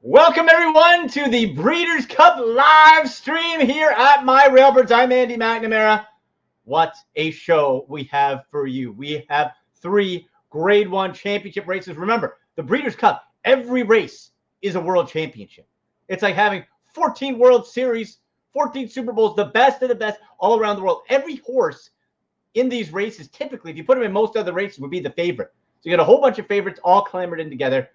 Welcome everyone to the Breeders' Cup live stream here at My Railbirds. I'm Andy McNamara. What a show we have for you. We have 3 Grade 1 championship races. Remember, the Breeders' Cup, every race is a world championship. It's like having 14 World Series, 14 Super Bowls, the best of the best all around the world. Every horse in these races, typically, if you put them in most other races, would be the favorite. So you got a whole bunch of favorites all clamored in together.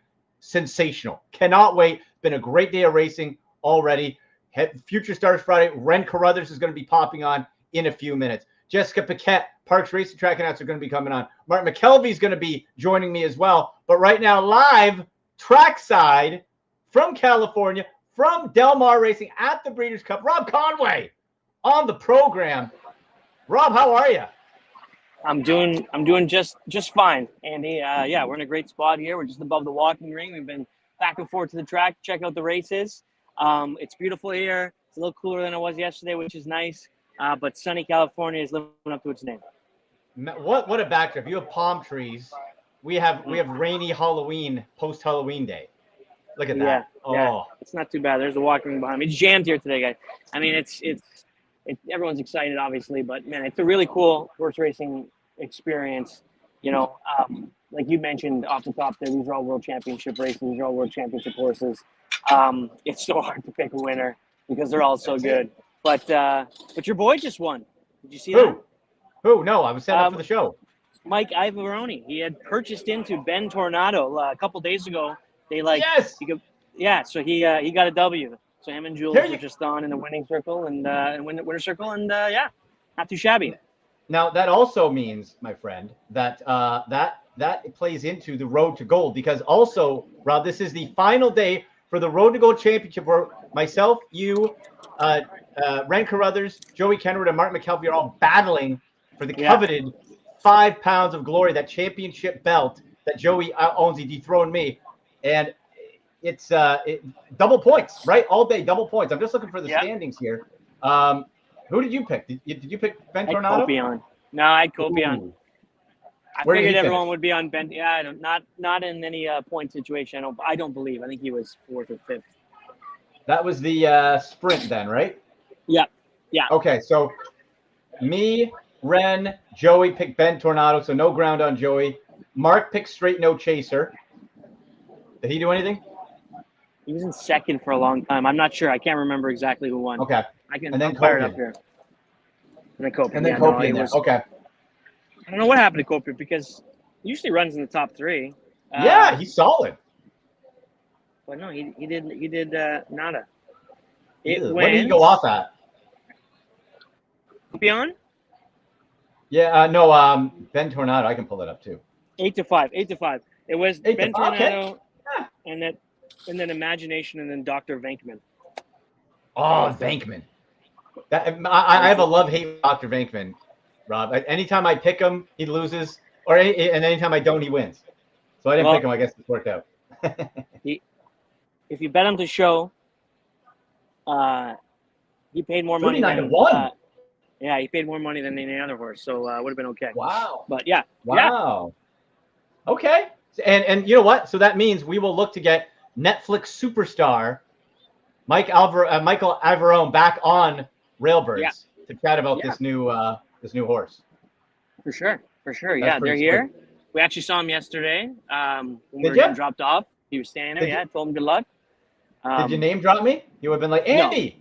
Sensational. Cannot wait. Been a great day of racing already. Future Stars Friday. Ren Carruthers is going to be popping on in a few minutes. Jessica Paquette, Parks Racing Track Announcers are going to be coming on. Martin McKelvey is going to be joining me as well. But right now, live trackside from California, from Del Mar Racing at the Breeders' Cup, Rob Conway on the program. Rob, how are you? I'm doing just fine, Andy. Yeah, we're in a great spot here. We're just above the walking ring. We've been back and forth to the track, check out the races. It's beautiful here. It's a little cooler than it was yesterday, which is nice. But sunny California is living up to its name. What a backdrop! You have palm trees. We have rainy Halloween, post Halloween day. Look at that. Yeah, it's not too bad. There's a walking ring behind me. It's jammed here today, guys. I mean, it's everyone's excited, obviously, but man, it's a really cool horse racing experience. You know, like you mentioned off the top there, these are all world championship races. These are all world championship horses. It's so hard to pick a winner because they're all so good. But your boy just won. Did you see that? Who? No, I was set up for the show. Mike Ivaroni. He had purchased into Ben Tornado a couple days ago. They yes. So he got a W. So him and Jules are just on in the winning circle and winner circle, and not too shabby. Now that also means, my friend, that that plays into the Road to Gold, because also, Rob, this is the final day for the Road to Gold Championship, where myself, you, Ren Carruthers, Joey Kenwood, and Martin McKelvey are all battling for the coveted 5 pounds of glory, that championship belt that Joey owns. He dethroned me, and it's double points, right? All day, double points. I'm just looking for the standings here. Who did you pick? Did you pick Ben Tornado? Copion. No, I had Copion. I figured everyone would be on Ben. Yeah, I don't, not in any point situation. I don't believe. I think he was 4th or 5th. That was the sprint then, right? Yeah. Okay, so me, Ren, Joey picked Ben Tornado, so no ground on Joey. Mark picked Straight No Chaser. Did he do anything? He was in 2nd for a long time. I'm not sure. I can't remember exactly who won. Okay. And then fire it up here. And then Copion. Okay. I don't know what happened to Copion because he usually runs in the top 3. Yeah, he's solid. But no, he did nada. What did he go off at? Copion? Yeah, no, Ben Tornado. I can pull it up too. 8 to 5. It was Ben Tornado, okay. and then Imagination, and then Dr. Venkman. Oh, Venkman. I have a love-hate with Dr. Venkman, Rob. Anytime I pick him, he loses, and anytime I don't, he wins. So I didn't pick him. I guess it worked out. If you bet him to show, he paid more money. 39-1. Yeah, he paid more money than any other horse, so it would have been okay. Wow. But yeah. Wow. Yeah. Okay. And you know what? So that means we will look to get Netflix superstar Michael Ivarone back on Railbirds to chat about this new horse. For sure. They're here. Sweet. We actually saw him yesterday when we were getting dropped off. He was standing there. I told him good luck. Did you name drop me? You would have been like, Andy.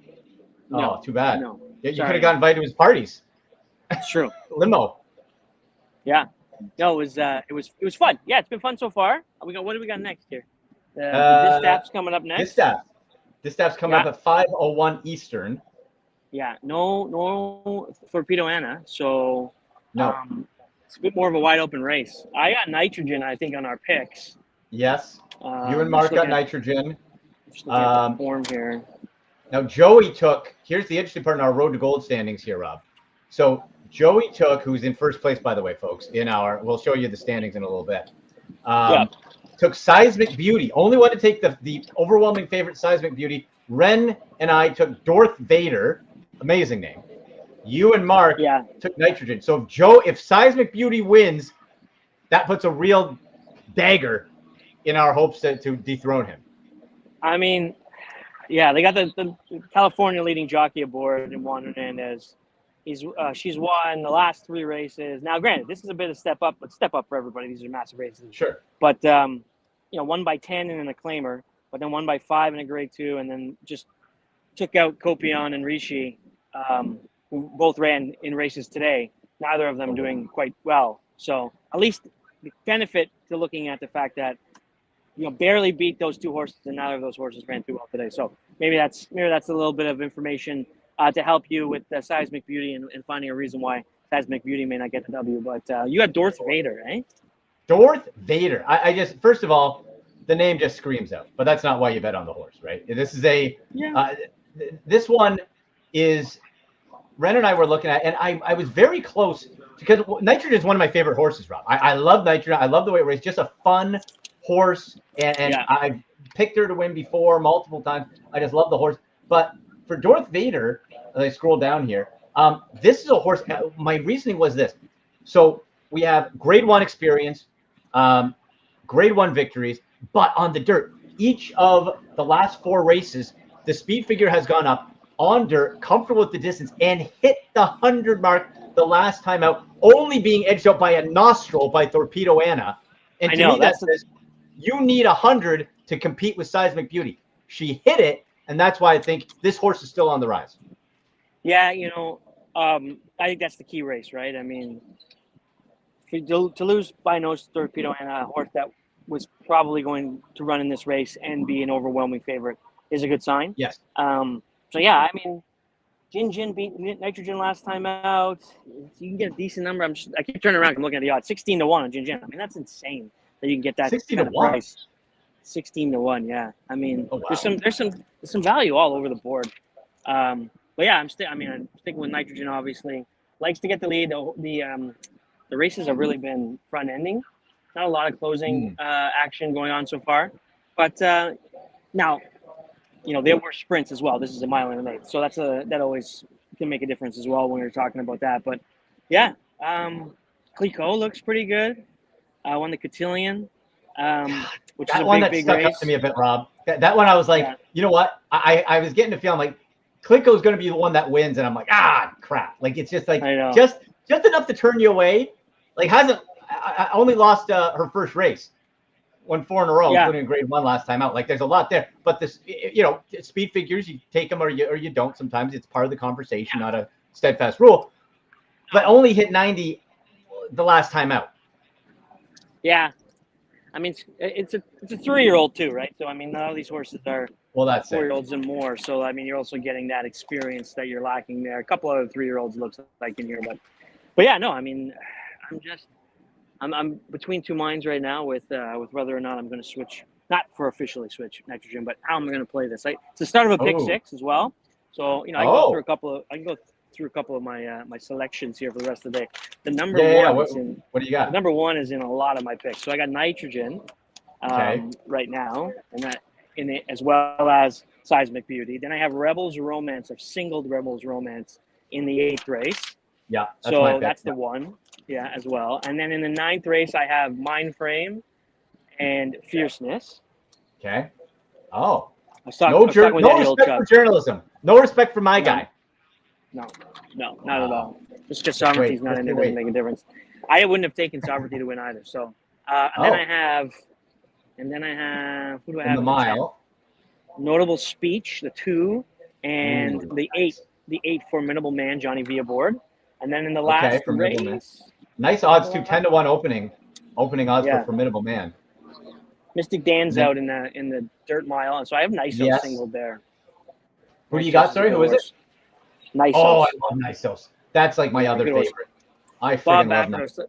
No. Oh, too bad. No. You could have got invited to his parties. It's true. Limo. Yeah. No, it was fun. Yeah, it's been fun so far. What do we got next here? The Distaff's coming up next. Distaff's coming up at 5:01 Eastern. Yeah, no Torpedo Anna. So no, it's a bit more of a wide open race. I got Nitrogen, I think, on our picks. Yes, you and Mark got Nitrogen. Just looking at the form here. Now Joey took. Here's the interesting part in our Road to Gold standings here, Rob. So Joey took, who's in first place, by the way, folks. We'll show you the standings in a little bit. Took Seismic Beauty. Only one to take the overwhelming favorite, Seismic Beauty. Ren and I took Darth Vader. Amazing name. You and Mark took Nitrogen. So if Seismic Beauty wins, that puts a real dagger in our hopes to dethrone him. I mean, yeah, they got the California leading jockey aboard in Juan Hernandez. She's won the last 3 races. Now, granted, this is a bit of step up, but step up for everybody. These are massive races. Sure. But won by 10 in a claimer, but then won by 5 in a grade 2, and then just took out Copion and Rishi, who both ran in races today. Neither of them doing quite well. So at least the benefit to looking at the fact that barely beat those 2 horses, and neither of those horses ran too well today. So maybe that's a little bit of information to help you with Seismic Beauty and finding a reason why Seismic Beauty may not get the W. But you got Darth Vader, eh? Darth Vader. I just, first of all, the name just screams out, but that's not why you bet on the horse, right? This is this one is, Ren and I were looking at, and I was very close because Nitrogen is one of my favorite horses, Rob. I love Nitrogen. I love the way it races. Just a fun horse, and I've picked her to win before multiple times. I just love the horse. But for Darth Vader, as I scroll down here, this is a horse. My reasoning was this. So we have grade 1 experience, grade 1 victories, but on the dirt, each of the last 4 races, the speed figure has gone up on dirt, comfortable with the distance, and hit the 100 mark the last time out, only being edged out by a nostril by Torpedo Anna. And to me, that says you need 100 to compete with Seismic Beauty. She hit it, and that's why I think this horse is still on the rise. Yeah, I think that's the key race, right? I mean, to lose by no Torpedo Anna, a horse that was probably going to run in this race and be an overwhelming favorite is a good sign. Yes. So yeah, I mean, Jin beat Nitrogen last time out. You can get a decent number. I keep turning around. I'm looking at the odds. 16-1 on Jin. I mean, that's insane that you can get that 16-1 price. 16-1. Yeah. I mean, there's some value all over the board. But yeah, I'm sticking with Nitrogen. Obviously, likes to get the lead. The races have really been front ending. Not a lot of closing action going on so far. But now, there were sprints as well. This is a mile and an eighth, so that always can make a difference as well when you're talking about that. But yeah, Clicquot looks pretty good. Won the Cotillion, which is a one big stuck race. Up to me a bit, Rob. That one I was like, you know what? I was getting the feeling like Clicquot's going to be the one that wins, and I'm like, crap. Like it's just like just enough to turn you away. Like I only lost her first race. Won 4 in a row, including grade 1 last time out. Like there's a lot there, but this, speed figures, you take them or you don't. Sometimes it's part of the conversation, not a steadfast rule. But only hit 90 the last time out. Yeah, I mean it's a 3-year-old too, right? So I mean, all these horses are that's 4-year-olds and more. So I mean, you're also getting that experience that you're lacking there. A couple other 3-year-olds looks like in here, but yeah, no, I mean, I'm between 2 minds right now with whether or not I'm going to switch, not for officially switch Nitrogen, but how I'm going to play this. It's the start of a pick 6 as well, so I can go through a couple of my my selections here for the rest of the day. The number one what do you got? The number 1 is in a lot of my picks. So I got Nitrogen right now, and that in it, as well as Seismic Beauty. Then I have Rebels Romance. I've singled Rebels Romance in the 8th race. Yeah, that's the one. Yeah, as well. And then in the 9th race, I have Mind Frame and Fierceness. Okay. Oh. No respect for journalism. No respect for my guy. No, not at all. Just because Sovereignty's not in it doesn't make a difference. I wouldn't have taken Sovereignty to win either. So, then I have, who do I have? In the mile. Notable Speech, the 2, and the 8 Formidable Man, Johnny V aboard. And then in the last race. Nice odds too, 10-1 opening odds for Formidable Man. Mystic Dan's out in the dirt mile, and so I have Nysos singled there. Who do you got? Sorry, who is it? Nysos. Oh, I love Nysos. That's like my other favorite. I freaking love Nysos.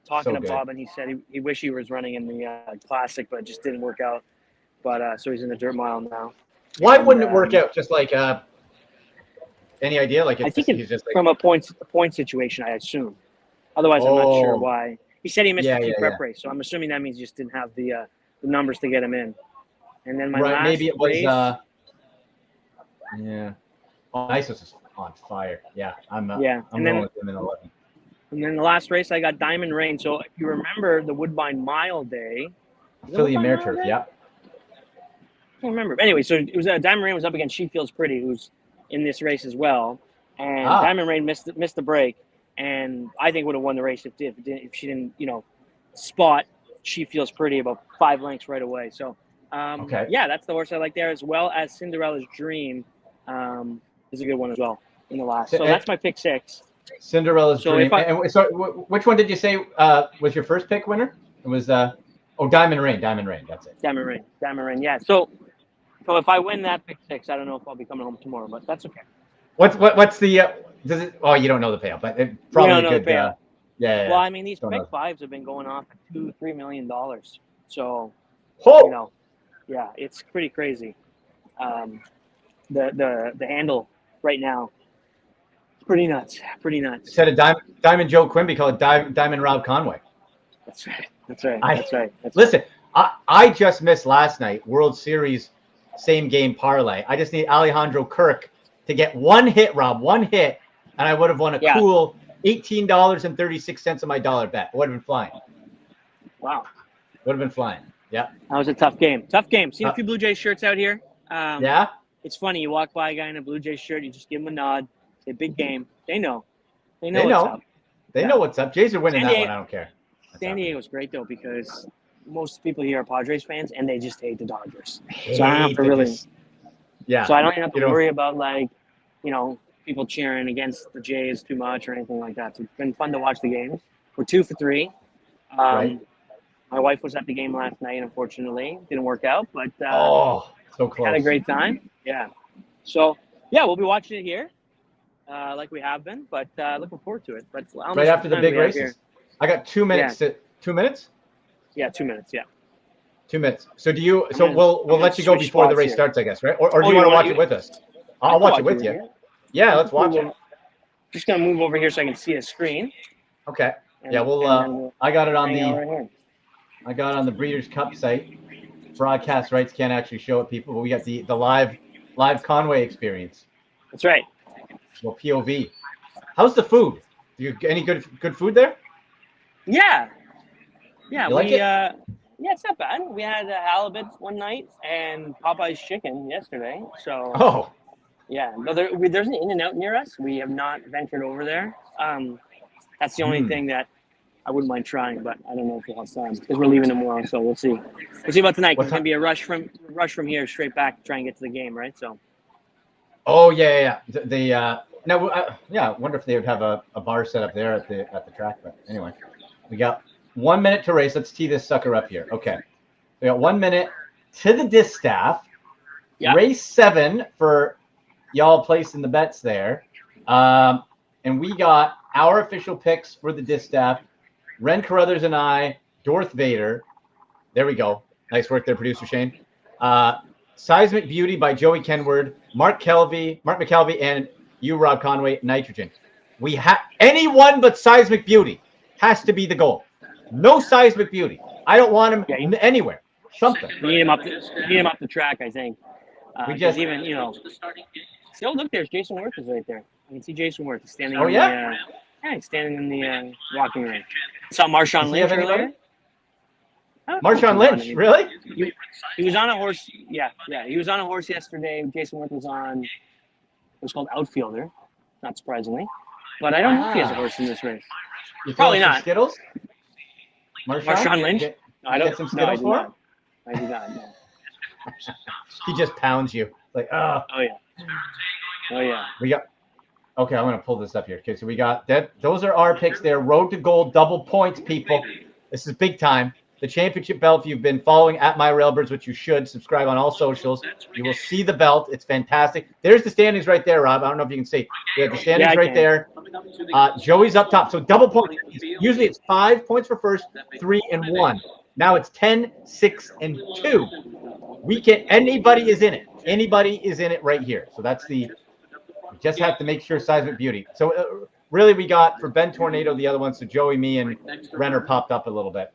Talking to Bob, and he said he wished he was running in the Classic, but it just didn't work out. But so he's in the dirt mile now. Why wouldn't it work out? Just like any idea? Like I think he's just from a point situation, I assume. Otherwise, I'm not sure why. He said he missed the key prep race, so I'm assuming that means he just didn't have the numbers to get him in. And then my last maybe it was race, Oh, Nysos is on fire. Yeah, I'm going with him in 11. And then the last race, I got Diamond Rain. So if you remember the Woodbine Mile Day, Philly Mare Turf, can't remember. But anyway, so it was Diamond Rain was up against She Feels Pretty, who's in this race as well, and Diamond Rain missed the break, and I think would have won the race if she didn't spot She Feels Pretty about 5 lengths right away. So yeah, that's the horse I like there, as well as Cinderella's Dream is a good one as well in the last. So that's my pick 6. Cinderella's Dream. And so which one did you say was your first pick winner? It was Diamond Rain. That's it. Diamond Rain. Yeah. So if I win that pick 6, I don't know if I'll be coming home tomorrow, but that's okay. What's the does it? Oh, you don't know the payout, but it probably don't know good. The payout. Yeah. Well, I mean, these pick 5s have been going off at $2-3 million. So yeah, it's pretty crazy. The handle right now, it's pretty nuts. Instead of Diamond Joe Quimby, call it Diamond Rob Conway. That's right. Listen, I just missed last night World Series same game parlay. I just need Alejandro Kirk to get one hit, Rob, and I would have won a cool $18.36 of my dollar bet. Would have been flying. Wow. Would have been flying. Yeah. That was a tough game. Seen a few Blue Jays shirts out here. Yeah. It's funny. You walk by a guy in a Blue Jays shirt, you just give him a nod. Say, big game. They know. They know what's up. They know what's up. Jays are winning that one. I don't care. San Diego's great, though, because most people here are Padres fans, and they just hate the Dodgers. So I don't have to really – yeah. So I don't have to worry about, people cheering against the Jays too much or anything like that. So it's been fun to watch the games. We're 2 for 3. Right. My wife was at the game last night, unfortunately. Didn't work out, but so close. Had a great time. Yeah. So, yeah, we'll be watching it here like we have been, but looking forward to it. But right after the big races. I got 2 minutes. 2 minutes? Yeah, 2 minutes. Yeah. 2 minutes. So do you? So we'll let you go before the race starts, I guess, right? Or do you want to watch it with us? I'll watch it with you. Yeah, let's watch it. Just gonna move over here so I can see the screen. Okay. Yeah, I got it on I got it on the Breeders' Cup site. Broadcast rights can't actually show it, people, but we got the live Conway experience. That's right. Well, POV. How's the food? Any good food there? Yeah. Yeah, you like it? Yeah, it's not bad. We had halibut one night and Popeye's chicken yesterday. So yeah, no, there's an In-N-Out near us. We have not ventured over there. That's the only thing that I wouldn't mind trying, but I don't know if we'll have time because we're leaving tomorrow. So we'll see. We'll see about tonight. It's gonna be a rush from here straight back to try and get to the game, right? So. Oh yeah. Now I wonder if they would have a bar set up there at the track. But anyway, we got 1 minute to race. Let's tee this sucker up here. Okay, we got 1 minute to the distaff. Yep. Race 7 for y'all placing the bets there, and we got our official picks for the distaff. Ren Carruthers and I, Darth Vader. There we go. Nice work there, producer Shane. Seismic Beauty by Joey Kenward, Mark McKelvey, and you, Rob Conway, Nitrogen. We have anyone but Seismic Beauty has to be the goal. No Seismic Beauty. I don't want him anywhere. Something. We need him up the track, I think. We just even still look. There's Jason Worth is right there. I can see Jason Worth standing. Oh yeah. He's standing in the walking ring. Saw Marshawn Lynch earlier. Marshawn Lynch, really? He was on a horse. Yeah. He was on a horse yesterday. Jason Worth was on. It was called Outfielder, not surprisingly. But I don't know if he has a horse in this race. Probably not. Skittles? Marshawn Lynch? I don't. Get some Skittles for him? I do not. No. He just pounds you like, oh. Oh yeah. We got. Okay, I'm gonna pull this up here. Okay, so we got that. Those are our picks there. Road to gold, double points, people. This is big time. The championship belt. If you've been following at My Railbirds, which you should, subscribe on all socials. You will see the belt. It's fantastic. There's the standings right there, Rob. I don't know if you can see. We have the standings right there. Joey's up top. So double points. Usually it's 5 points for first, 3 and 1. Now it's 10, 6, and 2. Anybody is in it. Anybody is in it right here. So that's we just have to make sure Seismic Beauty. So really we got for Ben Tornado, the other one. So Joey, me, and Renner popped up a little bit.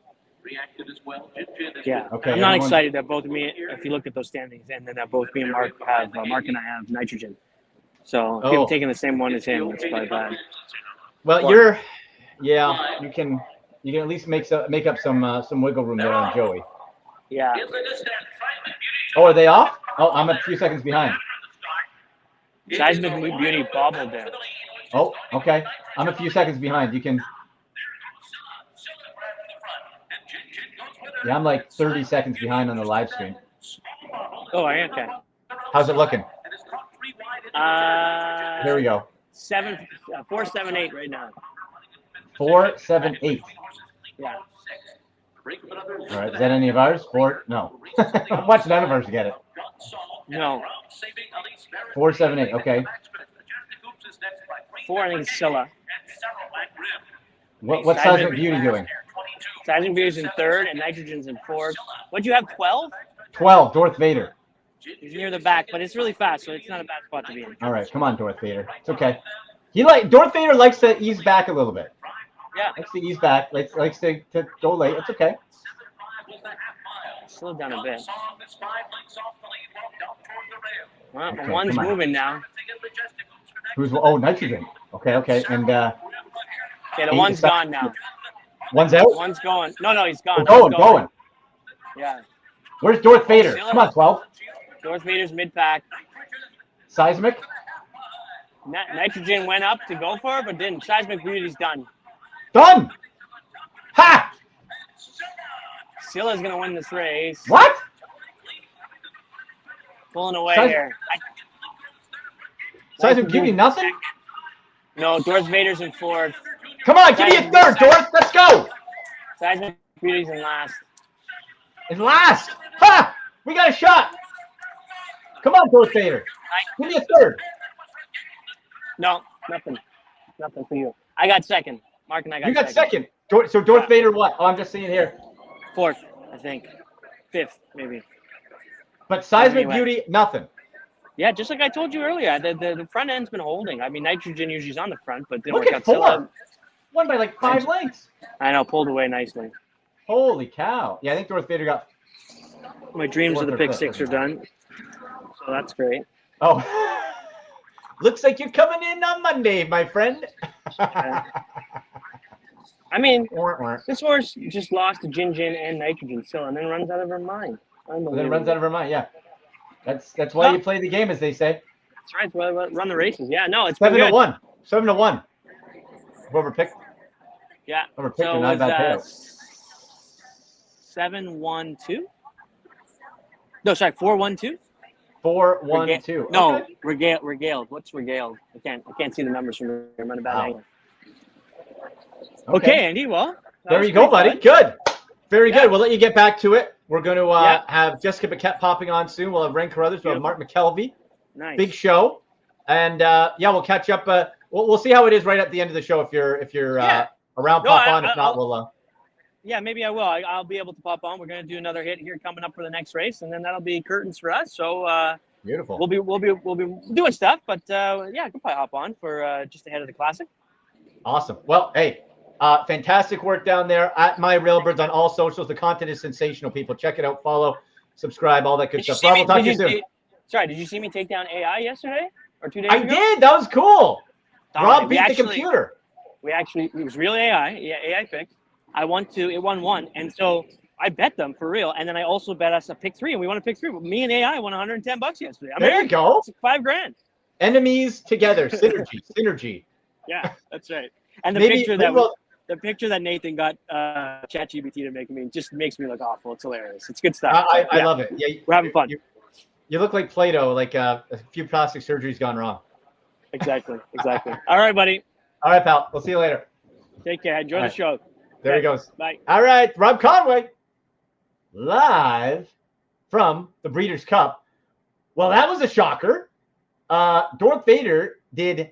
Yeah. Okay. I'm not excited that both of me, if you look at those standings, and then that both me and Mark and I have Nitrogen. So if you're taking the same one as him, it's probably bad. Well, you can at least make up some wiggle room there on Joey. Yeah. Oh, are they off? Oh, I'm a few seconds behind. Seismic Beauty bobbled there. Oh, okay. I'm a few seconds behind. You can. Yeah, I'm like 30 seconds behind on the live stream. Oh, okay. How's it looking? There we go. 478 right now. 478. Yeah. All right. Is that any of ours? Four? No. Watch none of ours get it. No. 478. Okay. 4, I think it's Scylla. What's Seismic Beauty doing? Seismic Beauty's in 3rd and Nitrogen's in 4th. What'd you have, 12? 12. Darth Vader. He's near the back, but it's really fast, so it's not a bad spot to be in. All right. Come on, Darth Vader. It's okay. Darth Vader likes to ease back a little bit. Yeah. Likes to ease back. Likes to go late. It's okay. Slow down a bit. Well, Okay, one's come on. moving now. Nitrogen. Okay. And Okay, the one's gone now. One's out? One's going. No, he's gone. Going. Yeah. Where's Darth Vader? Come on, 12. Darth Vader's mid-pack. Seismic? Nitrogen went up to go for it, but didn't. Seismic Beauty's done. Done! Ha! Scylla's going to win this race. What? Pulling away here. Seismic Beauty, nothing? No, Darth Vader's in 4th. Come on, give me a third, Darth. Let's go. Seismic Beauty's in last. In last. Ha! We got a shot. Come on, Darth Vader. Give me a third. No, nothing. Nothing for you. I got second. Mark and I got You got second. So Darth Vader what? Oh, I'm just seeing here. 4th, I think. 5th, maybe. But Seismic Beauty, nothing. Yeah, just like I told you earlier, the front end's been holding. I mean, Nitrogen usually is on the front, but didn't Look work at out. Scylla, won by like 5 lengths. I know, pulled away nicely. Holy cow. Yeah, I think Darth Vader got... My dreams of the pick 6 are done, so that's great. Oh. Looks like you're coming in on Monday, my friend. I mean, this horse just lost to Jin and Nitrogen still, and then runs out of her mind. Then runs out of her mind, yeah. That's why you play the game, as they say. That's right. That's why I run the races. Yeah, no, it's 7-1. 7-1. Whoever picked. Yeah. Whoever picked so not bad payout. 7-1-2. No, sorry, 4-1-2. 4-1-2. No, okay. regaled. What's regaled? I can't see the numbers from here. I'm on a bad angle. Okay, Andy. Well, there you go, buddy. Fun. Good. Very good. We'll let you get back to it. We're going to have Jessica Paquette popping on soon. We'll have Ren Carruthers. We'll have Mark McKelvey. Nice. Big show. And we'll catch up. We'll see how it is right at the end of the show. If you're around, pop on. If not, we'll. Yeah, maybe I will. I'll be able to pop on. We're going to do another hit here coming up for the next race, and then that'll be curtains for us. So beautiful. We'll be doing stuff, but I can probably hop on for just ahead of the classic. Awesome. Well, hey, fantastic work down there at My Railbirds on all socials. The content is sensational, people. Check it out. Follow, subscribe, all that good stuff. Rob, we'll talk to you soon. Sorry, did you see me take down AI yesterday or 2 days ago? I did. That was cool. Rob beat the computer. It was real AI. Yeah, AI picked. It won 1. And so I bet them for real. And then I also bet us a pick 3, and we won a pick 3. But me and AI won $110 yesterday. There you go. It's $5,000. Enemies together. Synergy. Yeah, that's right. And the picture that Nathan got ChatGPT to make me just makes me look awful. It's hilarious. It's good stuff. I love it. Yeah, we're having fun. You look like Play-Doh, like a few plastic surgeries gone wrong. Exactly. All right, buddy. All right, pal. We'll see you later. Take care. Enjoy the show. There he goes. Bye. All right, Rob Conway, live from the Breeders' Cup. Well, that was a shocker. Darth Vader did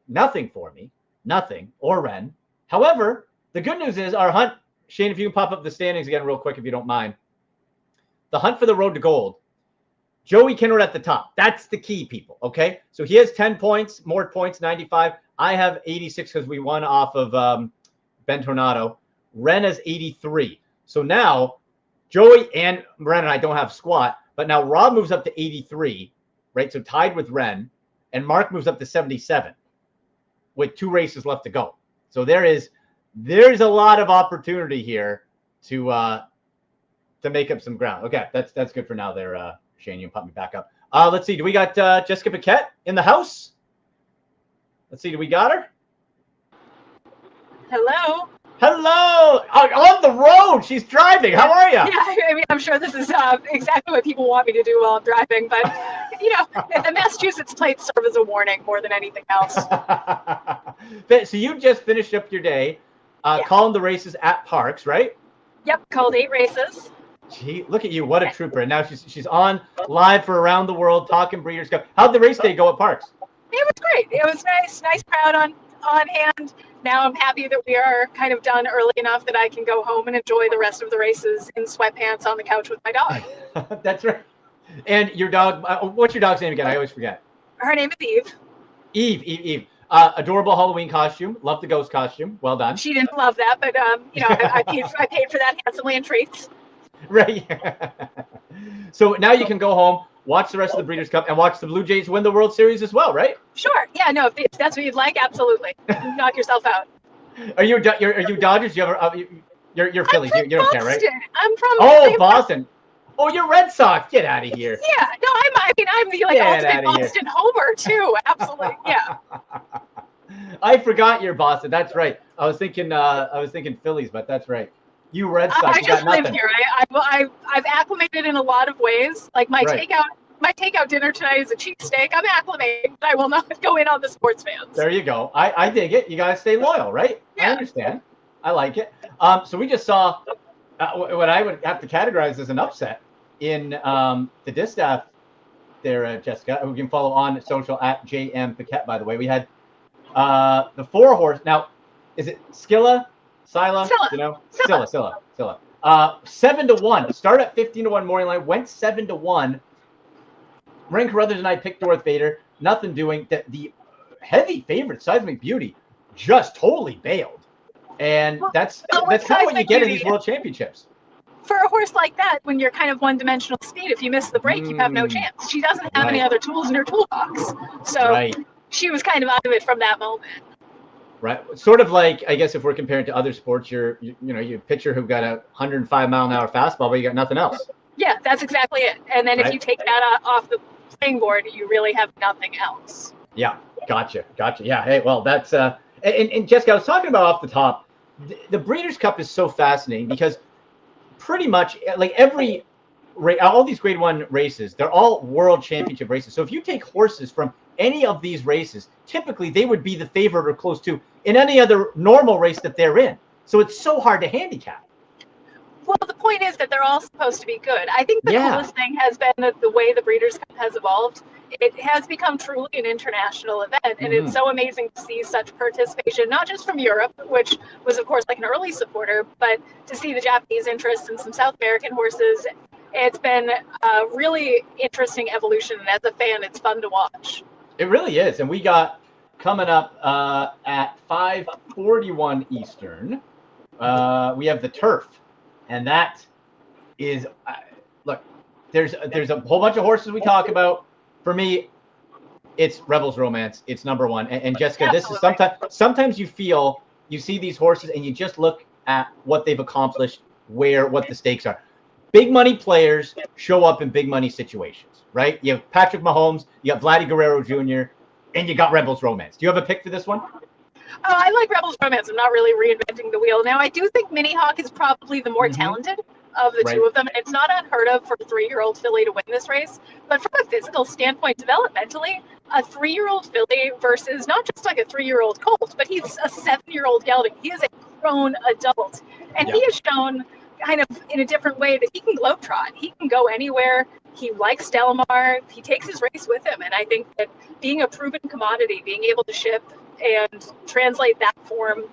nothing for me, nothing, or Ren. However, the good news is our hunt, Shane, if you can pop up the standings again real quick, if you don't mind. The hunt for the road to gold, Joey Kinrod at the top. That's the key, people, okay? So he has 10 points, more points, 95. I have 86 because we won off of Ben Tornado. Ren has 83. So now Joey and Ren and I don't have squat, but now Rob moves up to 83, right? So tied with Ren, and Mark moves up to 77 with 2 races left to go. So there's a lot of opportunity here to make up some ground. Okay, that's good for now there, Shane, you can pop me back up. Let's see. Do we got Jessica Paquette in the house? Let's see. Do we got her? Hello. Hello. On the road. She's driving. How are you? Yeah, I mean, I'm sure this is exactly what people want me to do while I'm driving, but the Massachusetts plates serve as a warning more than anything else. So you just finished up your day, calling the races at Parks, right? Yep, called 8 races. Gee, look at you! What a trooper! And now she's on live for Around the World talking Breeders' Cup. How'd the race day go at Parks? It was great. It was nice crowd on hand. Now I'm happy that we are kind of done early enough that I can go home and enjoy the rest of the races in sweatpants on the couch with my dog. That's right. And your dog, what's your dog's name again? I always forget. Her name is Eve. Eve. Adorable Halloween costume. Love the ghost costume. Well done. She didn't love that, but I paid for that handsomely in treats. Right. So now you can go home, watch the rest of the Breeders' Cup, and watch the Blue Jays win the World Series as well, right? Sure. Yeah. No. If that's what you'd like, absolutely. Knock yourself out. Are you Dodgers? You're Phillies. You don't care, right? I'm from. Boston. Oh, you're Red Sox. Get out of here. Yeah. No. I'm the ultimate Boston homer too. Absolutely. Yeah. I forgot you're Boston. That's right. I was thinking Phillies, but that's right. You Red Sox. I just live here. I've acclimated in a lot of ways. Like my takeout dinner tonight is a cheesesteak. I'm acclimated. I will not go in on the sports fans. There you go. I dig it. You gotta stay loyal, right? Yeah. I understand. I like it. So we just saw what I would have to categorize as an upset in the distaff there, Jessica, who you can follow on social at JM Paquette, by the way. We had the 4-horse. Now, is it Scylla? Scylla? You know? Scylla. 7-1. Start at 15-1 morning line. Went 7-1. Marin Carruthers and I picked Darth Vader. Nothing doing. The heavy favorite, Seismic Beauty, just totally bailed. And that's kind of what you get in these world championships. For a horse like that, when you're kind of one-dimensional speed, if you miss the break, you have no chance. She doesn't have any other tools in her toolbox. So she was kind of out of it from that moment. Right. Sort of like, I guess if we're comparing to other sports, you pitcher who got a 105-mile-an-hour fastball, but you got nothing else. Yeah, that's exactly it. And then if you take that off the playing board, you really have nothing else. Yeah, gotcha. Yeah, hey, well, that's and Jessica, I was talking about off the top, the Breeders' Cup is so fascinating because pretty much like all these Grade 1 races, they're all world championship races. So if you take horses from any of these races, typically they would be the favorite or close to in any other normal race that they're in. So it's so hard to handicap. Well, the point is that they're all supposed to be good. I think the coolest thing has been the way the Breeders' Cup has evolved. It has become truly an international event, and it's so amazing to see such participation, not just from Europe, which was, of course, like an early supporter, but to see the Japanese interest and some South American horses. It's been a really interesting evolution, and as a fan, it's fun to watch. It really is, and we got coming up at 5:41 Eastern. We have the Turf. And that is, look, there's a whole bunch of horses we talk about. For me, it's Rebels Romance. It's number one. And Jessica, this is sometimes you see these horses and you just look at what they've accomplished, what the stakes are. Big money players show up in big money situations, right? You have Patrick Mahomes, you have Vladdy Guerrero Jr., and you got Rebels Romance. Do you have a pick for this one? Oh, I like Rebels Romance. I'm not really reinventing the wheel. Now, I do think Mini Hawk is probably the more talented of the two of them. It's not unheard of for a 3-year-old filly to win this race. But from a physical standpoint, developmentally, a 3-year-old filly versus not just like a 3-year-old colt, but he's a 7-year-old gelding. He is a grown adult. And he has shown kind of in a different way that he can globetrot. He can go anywhere. He likes Del Mar. He takes his race with him. And I think that being a proven commodity, being able to ship and translate that form,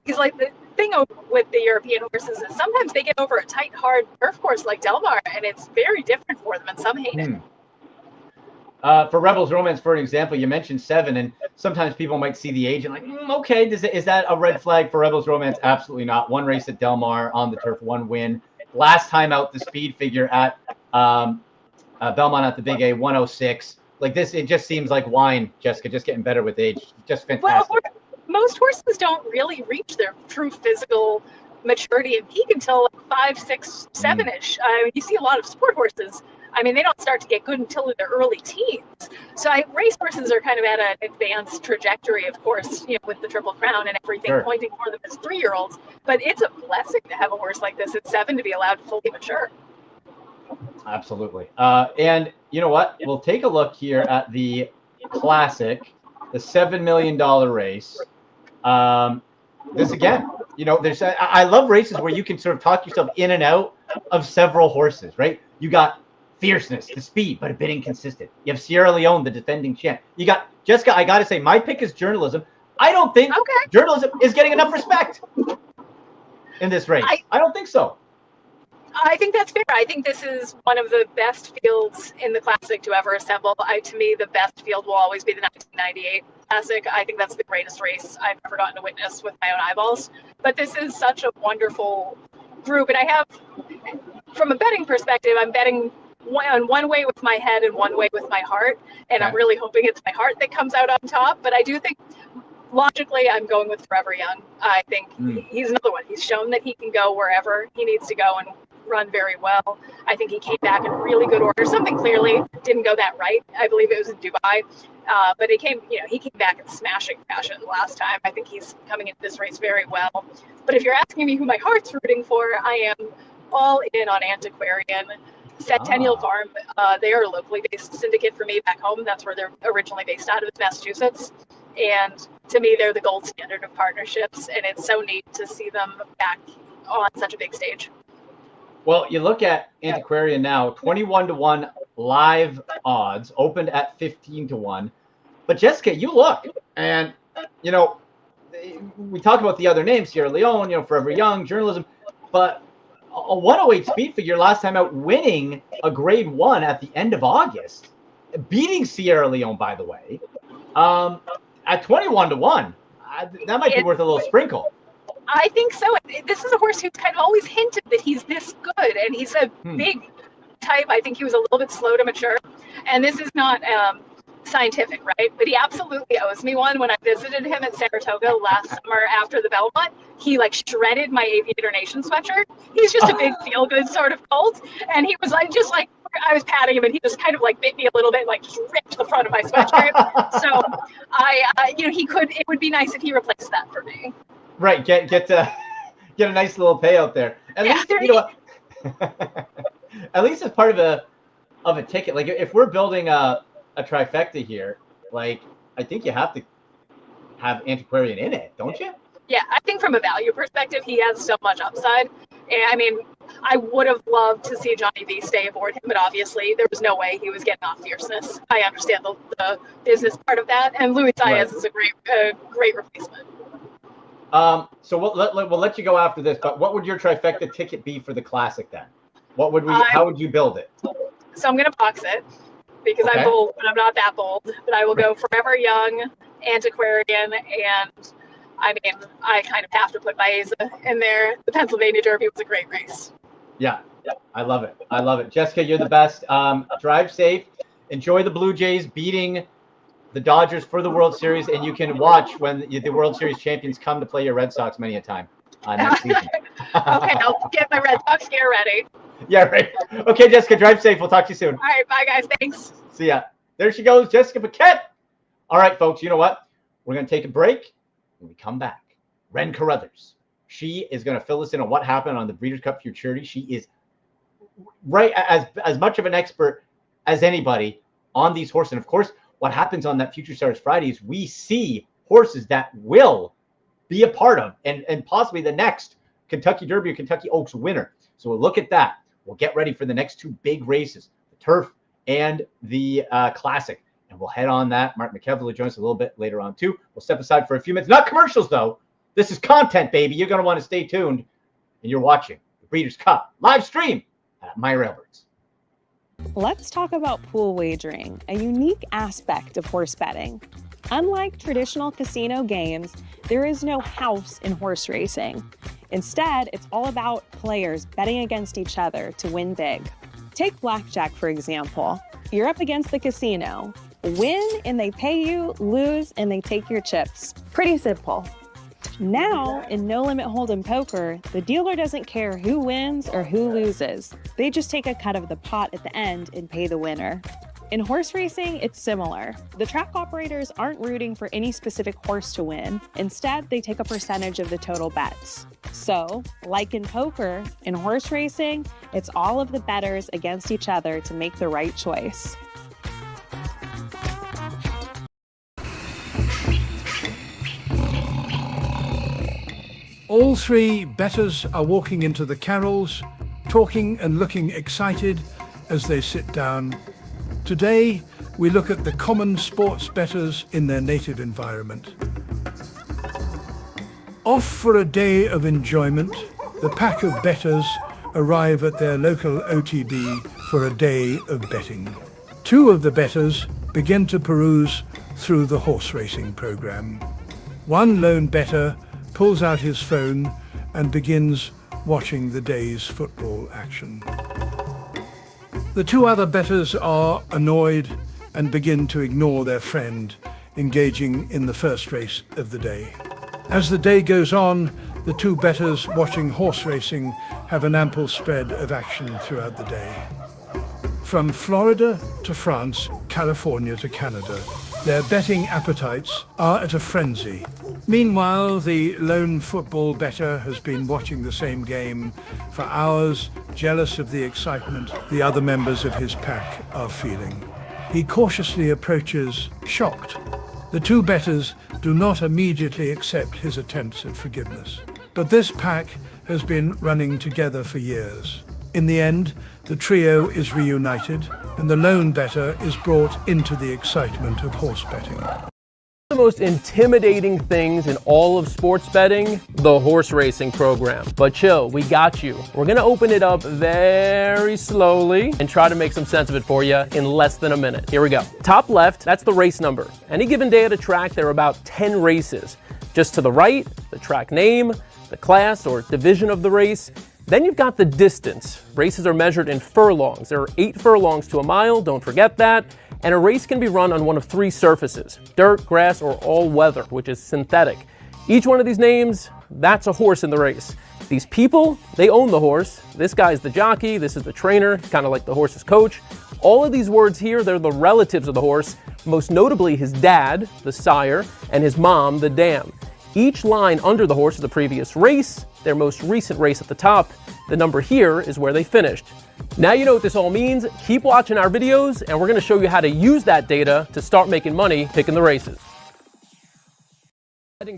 because like the thing with the European horses is sometimes they get over a tight, hard turf course like Del Mar, and it's very different for them, and some hate it. For Rebels Romance, for an example, you mentioned 7, and sometimes people might see the age and like, okay, is that a red flag for Rebels Romance? Absolutely not. 1 race at Del Mar on the turf, 1 win. Last time out, the speed figure at Belmont at the Big A, 106. Like this, it just seems like wine, Jessica, just getting better with age. Just fantastic. Well, most horses don't really reach their true physical maturity and peak until like 5, 6, 7-ish. I mean, you see a lot of sport horses I mean, they don't start to get good until in their early teens. So racehorses are kind of at an advanced trajectory, of course, with the Triple Crown and everything pointing for them as 3-year-olds. But it's a blessing to have a horse like this at 7 to be allowed to fully mature. Absolutely. And you know what? We'll take a look here at the Classic, the $7 million race. This again, I love races where you can sort of talk yourself in and out of several horses, right? You got fierceness, the speed, but a bit inconsistent. You have Sierra Leone, the defending champ. You got Jessica. I got to say, my pick is Journalism. I don't think Journalism is getting enough respect in this race. I don't think so. I think that's fair. I think this is one of the best fields in the Classic to ever assemble. To me, the best field will always be the 1998 Classic. I think that's the greatest race I've ever gotten to witness with my own eyeballs. But this is such a wonderful group. And I have, from a betting perspective, I'm betting one way with my head and one way with my heart. And I'm really hoping it's my heart that comes out on top. But I do think, logically, I'm going with Forever Young. I think he's another one. He's shown that he can go wherever he needs to go and run very well. I think he came back in really good order. Something clearly didn't go that right. I believe it was in Dubai. But he came back in smashing fashion last time. I think he's coming into this race very well. But if you're asking me who my heart's rooting for, I am all in on Antiquarian. Centennial Farm, they are a locally based syndicate for me back home. That's where they're originally based out of, Massachusetts. And to me, they're the gold standard of partnerships. And it's so neat to see them back on such a big stage. Well, you look at Antiquarian now, 21-1 live odds, opened at 15-1. But Jessica, you look, and we talk about the other names, Sierra Leone, Forever Young, Journalism, but a 108 speed figure last time out, winning a Grade 1 at the end of August, beating Sierra Leone, by the way, at 21-1. That might be worth a little sprinkle. I think so. This is a horse who's kind of always hinted that he's this good, and he's a big type. I think he was a little bit slow to mature, and this is not scientific, right? But he absolutely owes me one. When I visited him at Saratoga last summer after the Belmont, he shredded my Aviator Nation sweatshirt. He's just a big feel-good sort of colt, and he was I was patting him, and he just kind of bit me a little bit, just ripped the front of my sweatshirt. So it would be nice if he replaced that for me. Right, get a nice little payout there. At least at least as part of a ticket. If we're building a trifecta here, I think you have to have Antiquarian in it, don't you? Yeah, I think from a value perspective, he has so much upside. And I mean, I would have loved to see Johnny V stay aboard him, but obviously there was no way he was getting off fierceness. I understand the business part of that, and Luis Saez is a great replacement. So we'll let you go after this, but what would your trifecta ticket be for the Classic then? How would you build it? So I'm going to box it because I'm bold, but I'm not that bold. But I will go Forever Young, Antiquarian, and I mean, I kind of have to put Baeza in there. The Pennsylvania Derby was a great race. Yeah, I love it. Jessica, you're the best. Drive safe. Enjoy the Blue Jays beating the Dodgers for the World Series, and you can watch when the World Series champions come to play your Red Sox many a time next season. Okay, I'll get my Red Sox gear ready. Yeah, right. Okay, Jessica, drive safe. We'll talk to you soon. All right, bye, guys. Thanks. See ya. There she goes, Jessica Paquette. All right, folks, you know what? We're going to take a break. When we come back, Ren Carruthers. She is going to fill us in on what happened on the Breeders' Cup Futurity. She is as much of an expert as anybody on these horses. And, of course, what happens on that Future Stars Friday is we see horses that will be a part of and possibly the next Kentucky Derby or Kentucky Oaks winner. So we'll look at that. We'll get ready for the next two big races, the Turf and the Classic. And we'll head on that. Mark McKeville will join us a little bit later on, too. We'll step aside for a few minutes. Not commercials, though. This is content, baby. You're going to want to stay tuned. And you're watching the Breeders' Cup live stream at My Railbirds. Let's talk about pool wagering, a unique aspect of horse betting. Unlike traditional casino games, there is no house in horse racing. Instead, it's all about players betting against each other to win big. Take blackjack, for example. You're up against the casino. Win and they pay you, lose and they take your chips. Pretty simple. Now, in No Limit Hold'em poker, the dealer doesn't care who wins or who loses. They just take a cut of the pot at the end and pay the winner. In horse racing, it's similar. The track operators aren't rooting for any specific horse to win. Instead, they take a percentage of the total bets. So, like in poker, in horse racing, it's all of the bettors against each other to make the right choice. All three bettors are walking into the carrolls, talking and looking excited as they sit down. Today, we look at the common sports bettors in their native environment. Off for a day of enjoyment, the pack of bettors arrive at their local OTB for a day of betting. Two of the bettors begin to peruse through the horse racing program. One lone bettor pulls out his phone and begins watching the day's football action. The two other bettors are annoyed and begin to ignore their friend engaging in the first race of the day. As the day goes on, the two bettors watching horse racing have an ample spread of action throughout the day. From Florida to France, California to Canada, their betting appetites are at a frenzy. Meanwhile, the lone football bettor has been watching the same game for hours, jealous of the excitement the other members of his pack are feeling. He cautiously approaches, shocked. The two bettors do not immediately accept his attempts at forgiveness. But this pack has been running together for years. In the end, the trio is reunited, and the lone bettor is brought into the excitement of horse betting. The most intimidating things in all of sports betting, the horse racing program. But chill, we got you. We're gonna open it up very slowly and try to make some sense of it for you in less than a minute. Here we go. Top left, that's the race number. Any given day at a track, there are about 10 races. Just to the right, the track name, the class or division of the race. Then you've got the distance. Races are measured in furlongs. There are 8 furlongs to a mile, don't forget that. And a race can be run on one of 3 surfaces: dirt, grass, or all weather, which is synthetic. Each one of these names, that's a horse in the race. These people, they own the horse. This guy's the jockey, this is the trainer, kind of like the horse's coach. All of these words here, they're the relatives of the horse, most notably his dad, the sire, and his mom, the dam. Each line under the horse is the previous race, their most recent race at the top. The number here is where they finished. Now you know what this all means. Keep watching our videos, and we're going to show you how to use that data to start making money picking the races.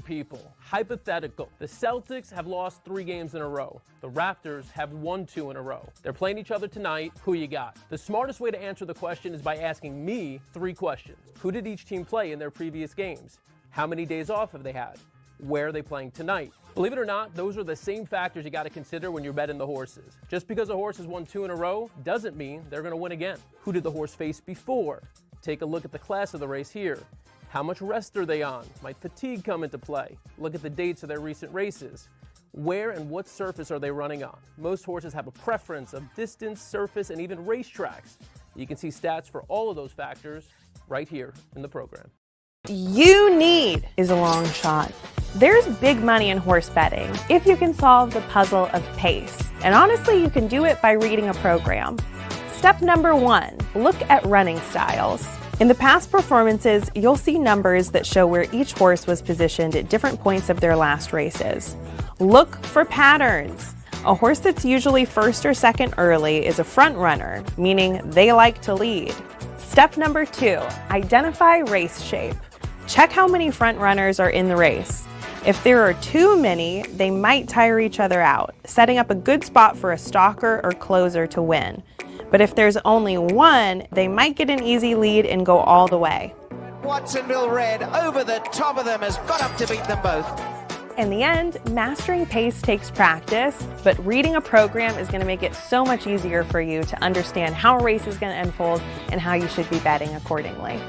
People, hypothetical. The Celtics have lost 3 games in a row. The Raptors have won 2 in a row. They're playing each other tonight. Who you got? The smartest way to answer the question is by asking me 3 questions. Who did each team play in their previous games? How many days off have they had? Where are they playing tonight? Believe it or not, those are the same factors you got to consider when you're betting the horses. Just because a horse has won 2 in a row doesn't mean they're going to win again. Who did the horse face before? Take a look at the class of the race here. How much rest are they on? Might fatigue come into play? Look at the dates of their recent races. Where and what surface are they running on? Most horses have a preference of distance, surface, and even racetracks. You can see stats for all of those factors right here in the program. You need is a long shot. There's big money in horse betting if you can solve the puzzle of pace. And honestly, you can do it by reading a program. Step number 1, look at running styles. In the past performances, you'll see numbers that show where each horse was positioned at different points of their last races. Look for patterns. A horse that's usually first or second early is a front runner, meaning they like to lead. Step number 2, identify race shape. Check how many front runners are in the race. If there are too many, they might tire each other out, setting up a good spot for a stalker or closer to win. But if there's only one, they might get an easy lead and go all the way. Watsonville Red over the top of them has got up to beat them both. In the end, mastering pace takes practice, but reading a program is going to make it so much easier for you to understand how a race is going to unfold and how you should be betting accordingly.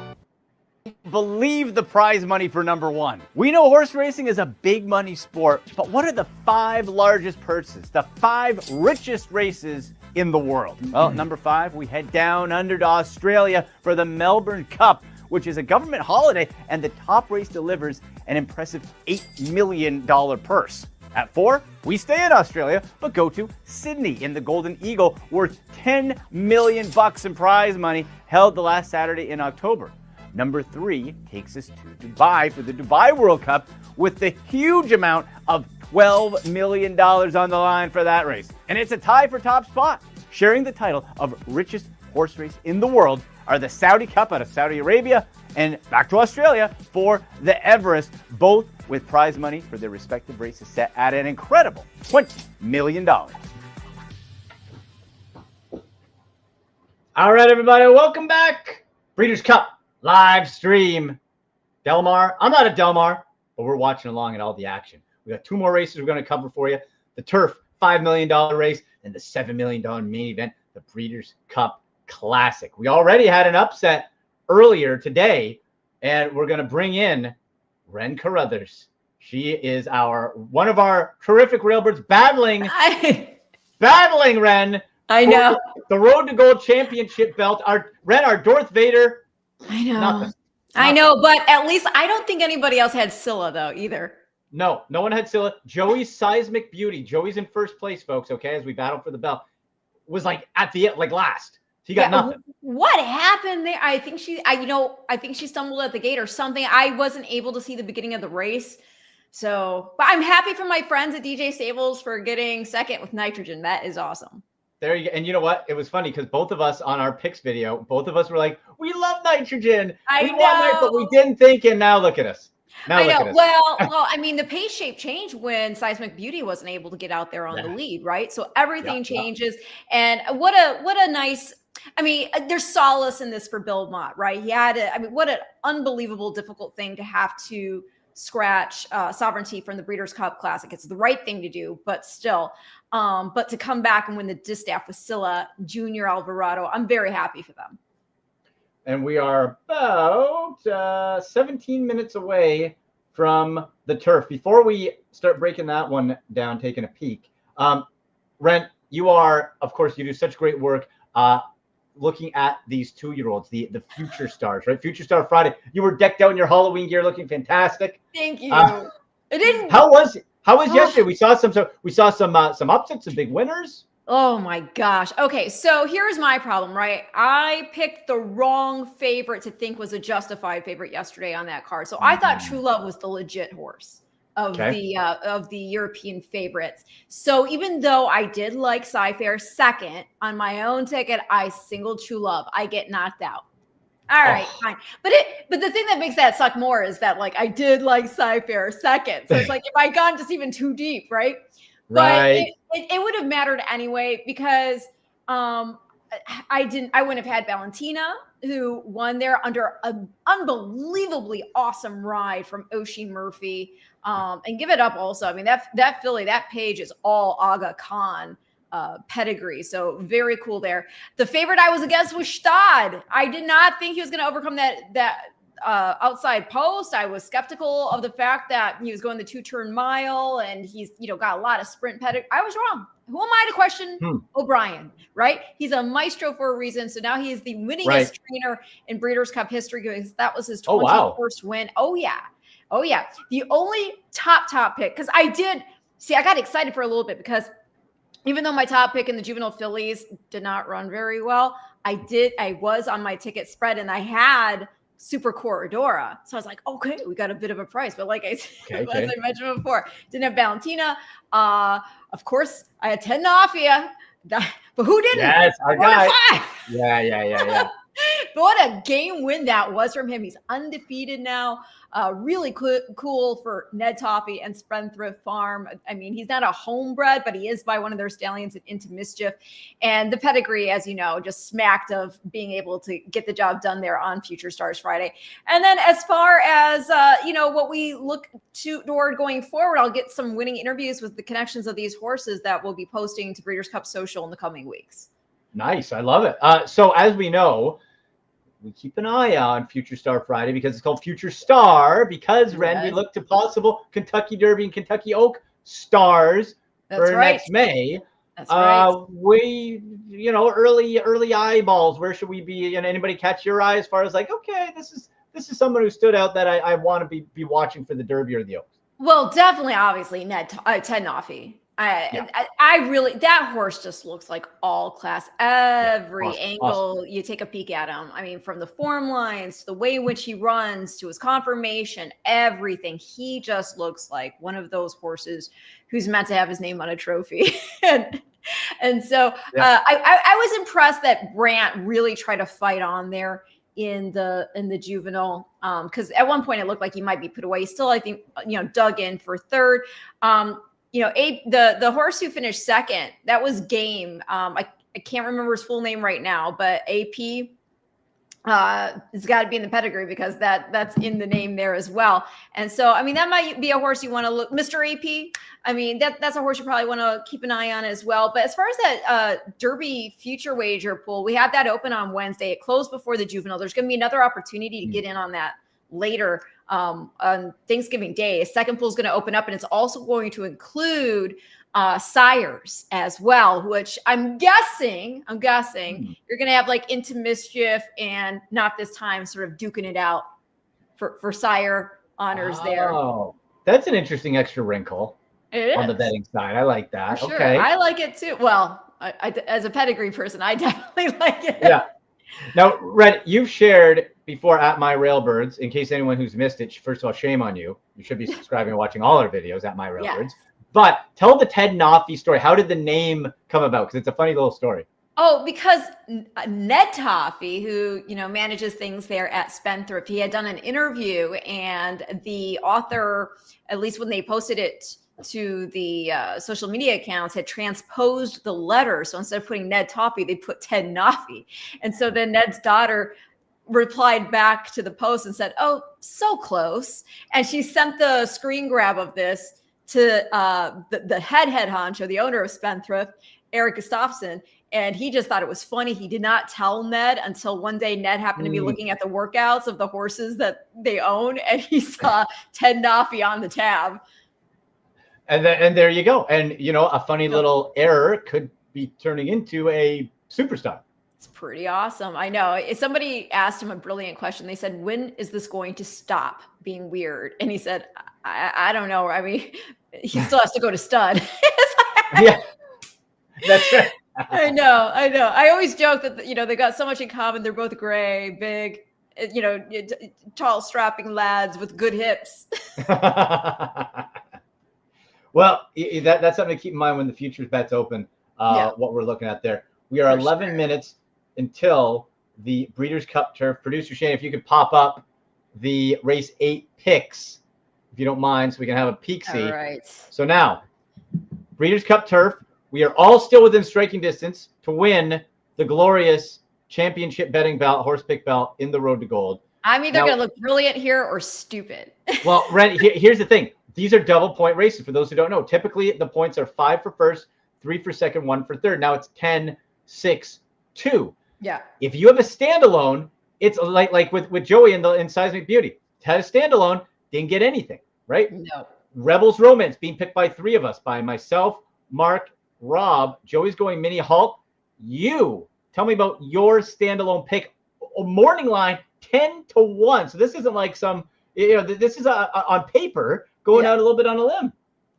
Believe the prize money for number 1. We know horse racing is a big money sport, but what are the 5 largest purses, the 5 richest races in the world? Well, number 5, we head down under to Australia for the Melbourne Cup, which is a government holiday, and the top race delivers an impressive $8 million purse. At 4, we stay in Australia, but go to Sydney in the Golden Eagle, worth $10 million in prize money, held the last Saturday in October. Number 3 takes us to Dubai for the Dubai World Cup, with the huge amount of $12 million on the line for that race. And it's a tie for top spot. Sharing the title of richest horse race in the world are the Saudi Cup out of Saudi Arabia and back to Australia for the Everest, both with prize money for their respective races set at an incredible $20 million. All right, everybody, welcome back. Breeders' Cup live stream. Del Mar. I'm not at Del Mar, but we're watching along at all the action. We got 2 more races we're going to cover for you. The Turf $5 million race and the $7 million main event, the Breeders' Cup Classic. We already had an upset earlier today, and we're going to bring in Ren Carruthers. She is one of our terrific railbirds battling Ren. I know. The Road to Gold Championship belt. Our Darth Vader. I know. I know, but at least I don't think anybody else had Scylla, though, either. No one had Scylla. Joey's Seismic Beauty. Joey's in first place, folks, okay, as we battle for the belt. Was at the end, last. He got nothing. What happened there? I think she stumbled at the gate or something. I wasn't able to see the beginning of the race. So, but I'm happy for my friends at DJ Stables for getting second with Nitrogen. That is awesome. There you go. And you know what? It was funny because both of us on our picks video, both of us were like, we love Nitrogen. I know. But we didn't think, and now look at us. I know. Well, I mean, the pace shape changed when Seismic Beauty wasn't able to get out there on the lead, right? So everything changes. And what a nice, I mean, there's solace in this for Bill Mott, right? He had what an unbelievable difficult thing to have to scratch Sovereignty from the Breeders' Cup Classic. It's the right thing to do, but still. But to come back and win the distaff with Scylla, Junior Alvarado, I'm very happy for them. And we are about 17 minutes away from the Turf. Before we start breaking that one down, taking a peek, Ren, you are, of course, you do such great work looking at these 2-year-olds, the future stars, right? Future Star Friday. You were decked out in your Halloween gear, looking fantastic. Thank you. It didn't. How was yesterday? We saw some upsets, some big winners. Oh my gosh. Okay, so here's my problem, right? I picked the wrong favorite to think was a justified favorite yesterday on that card. So I thought True Love was the legit horse of the European favorites. So even though I did like Cy-Fair second on my own ticket, I singled True Love. I get knocked out. All right, fine. But the thing that makes that suck more is that I did like Cy-Fair second. So it's if I'd gone just even too deep, right? Right. But it would have mattered anyway because I wouldn't have had Valentina, who won there under an unbelievably awesome ride from Oisin Murphy. And give it up also. I mean, that filly, that page is all Aga Khan pedigree. So very cool there. The favorite I was against was Stad. I did not think he was going to overcome that outside post. I was skeptical of the fact that he was going the 2-turn mile and he's, got a lot of sprint pedigree. I was wrong. Who am I to question O'Brien, right? He's a maestro for a reason. So now he is the winningest trainer in Breeders' Cup history because that was his 21st win. Oh yeah. The only top pick, because I got excited for a little bit because even though my top pick in the juvenile fillies did not run very well, I was on my ticket spread and I had Super Corridora. So I was like, okay, we got a bit of a price. But as I mentioned before, didn't have Valentina. Of course, I had Ted Nafia. But who didn't? Yes, our guy. Yeah. But what a game win that was from him. He's undefeated now. Really cool for Ned Toffee and Spendthrift Farm. I mean, he's not a homebred, but he is by one of their stallions Into Mischief. And the pedigree, as you know, just smacked of being able to get the job done there on Future Stars Friday. And then as far as, what we look toward going forward, I'll get some winning interviews with the connections of these horses that we'll be posting to Breeders' Cup Social in the coming weeks. Nice. I love it. So as we know, we keep an eye on Future Star Friday because it's called Future Star because, Ren, we look to possible Kentucky Derby and Kentucky Oak stars for next May. That's right. We, early eyeballs. Where should we be? Anybody catch your eye as far as okay, this is this is someone who stood out that I want to be watching for the Derby or the Oaks. Well, definitely, obviously, Ted Noffy. I really, that horse just looks like all class. Every angle you take a peek at him. I mean, from the form lines to the way in which he runs to his conformation, everything. He just looks like one of those horses who's meant to have his name on a trophy. and so I was impressed that Brant really tried to fight on there in the juvenile, because at one point it looked like he might be put away. Still, I think, dug in for third. The horse who finished second, that was Game. I can't remember his full name right now, but AP it's got to be in the pedigree because that's in the name there as well. And so, I mean, that might be a horse you want to look, Mr. AP. I mean, that's a horse you probably want to keep an eye on as well. But as far as that Derby future wager pool, we had that open on Wednesday. It closed before the juvenile. There's going to be another opportunity to get in on that later on Thanksgiving Day. A second pool is going to open up, and it's also going to include sires as well, which I'm guessing you're going to have like Into Mischief and Not This Time sort of duking it out for sire honors there. Oh, that's an interesting extra wrinkle on the betting side. I like that. For sure. Okay. I like it too. Well, I, as a pedigree person, I definitely like it. Yeah. Now, Red, you've shared before at My Railbirds, in case anyone who's missed it, first of all, shame on you. You should be subscribing and watching all our videos at My Railbirds. Yes. But tell the Ted Noffy story. How did the name come about? Because it's a funny little story. Oh, because Ned Toffee, who, manages things there at Spendthrift, he had done an interview, and the author, at least when they posted it to the social media accounts, had transposed the letter. So instead of putting Ned Toffee, they put Ted Noffy. And so then Ned's daughter replied back to the post and said, "Oh, so close." And she sent the screen grab of this to the head honcho, the owner of Spendthrift, Eric Gustafsson, and he just thought it was funny. He did not tell Ned until one day Ned happened to be looking at the workouts of the horses that they own, and he saw Ted Noffy on the tab. And there you go. And, a funny little error could be turning into a superstar. It's pretty awesome. I know. Somebody asked him a brilliant question. They said, "When is this going to stop being weird?" And he said, I don't know. I mean, he still has to go to stud. Yeah, that's right. I know. I always joke that, they got so much in common. They're both gray, big, tall, strapping lads with good hips. Well, that's something to keep in mind when the futures bets open, what we're looking at there. We are 11 minutes until the Breeders' Cup Turf. Producer Shane, if you could pop up the race 8 picks, if you don't mind, so we can have a peek-see. All right. So now, Breeders' Cup Turf, we are all still within striking distance to win the glorious championship betting belt, horse pick belt in the Road to Gold. I'm either going to look brilliant here or stupid. Well, Ren, here's the thing. These are double point races for those who don't know. Typically, the points are 5 for first, 3 for second, 1 for third. Now it's 10, 6, 2. Yeah. If you have a standalone, it's like with Joey in Seismic Beauty. Had a standalone, didn't get anything, right? No. Rebels Romance being picked by 3 of us, by myself, Mark, Rob. Joey's going Mini Halt. You tell me about your standalone pick. Morning line 10-1. So this isn't like some, this is on paper going out a little bit on a limb.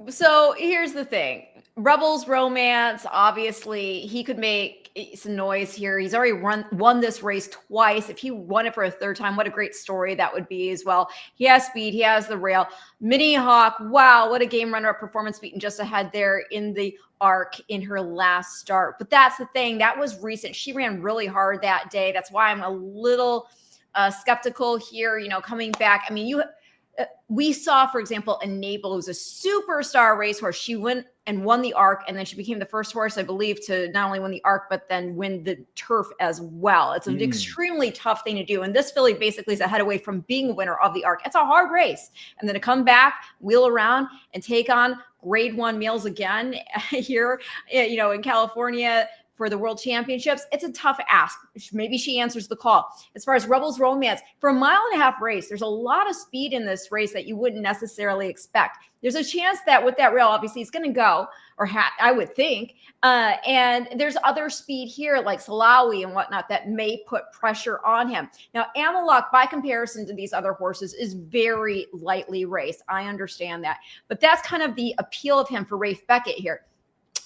So here's the thing. Rebels Romance, obviously, he could make some noise here. He's already won this race twice. If he won it for a third time, what a great story that would be as well. He has speed. He has the rail. Mini Hawk, wow, what a game runner-up performance, beaten just ahead there in the arc in her last start. But that's the thing. That was recent. She ran really hard that day. That's why I'm a little skeptical here, coming back. I mean, we saw, for example, Enable, who's a superstar racehorse. She went and won the ARC, and then she became the first horse, I believe, to not only win the ARC, but then win the turf as well. It's an extremely tough thing to do. And this filly basically is a head away from being a winner of the ARC. It's a hard race. And then to come back, wheel around, and take on Grade 1 males again here, in California, for the World Championships. It's a tough ask. Maybe she answers the call. As far as Rebels Romance, for a 1.5 mile race, there's a lot of speed in this race that you wouldn't necessarily expect. There's a chance that with that rail, obviously, it's going to go, or I would think. And there's other speed here, like Salawi and whatnot, that may put pressure on him. Now, Amalok, by comparison to these other horses, is very lightly raced. I understand that. But that's kind of the appeal of him for Rafe Beckett here.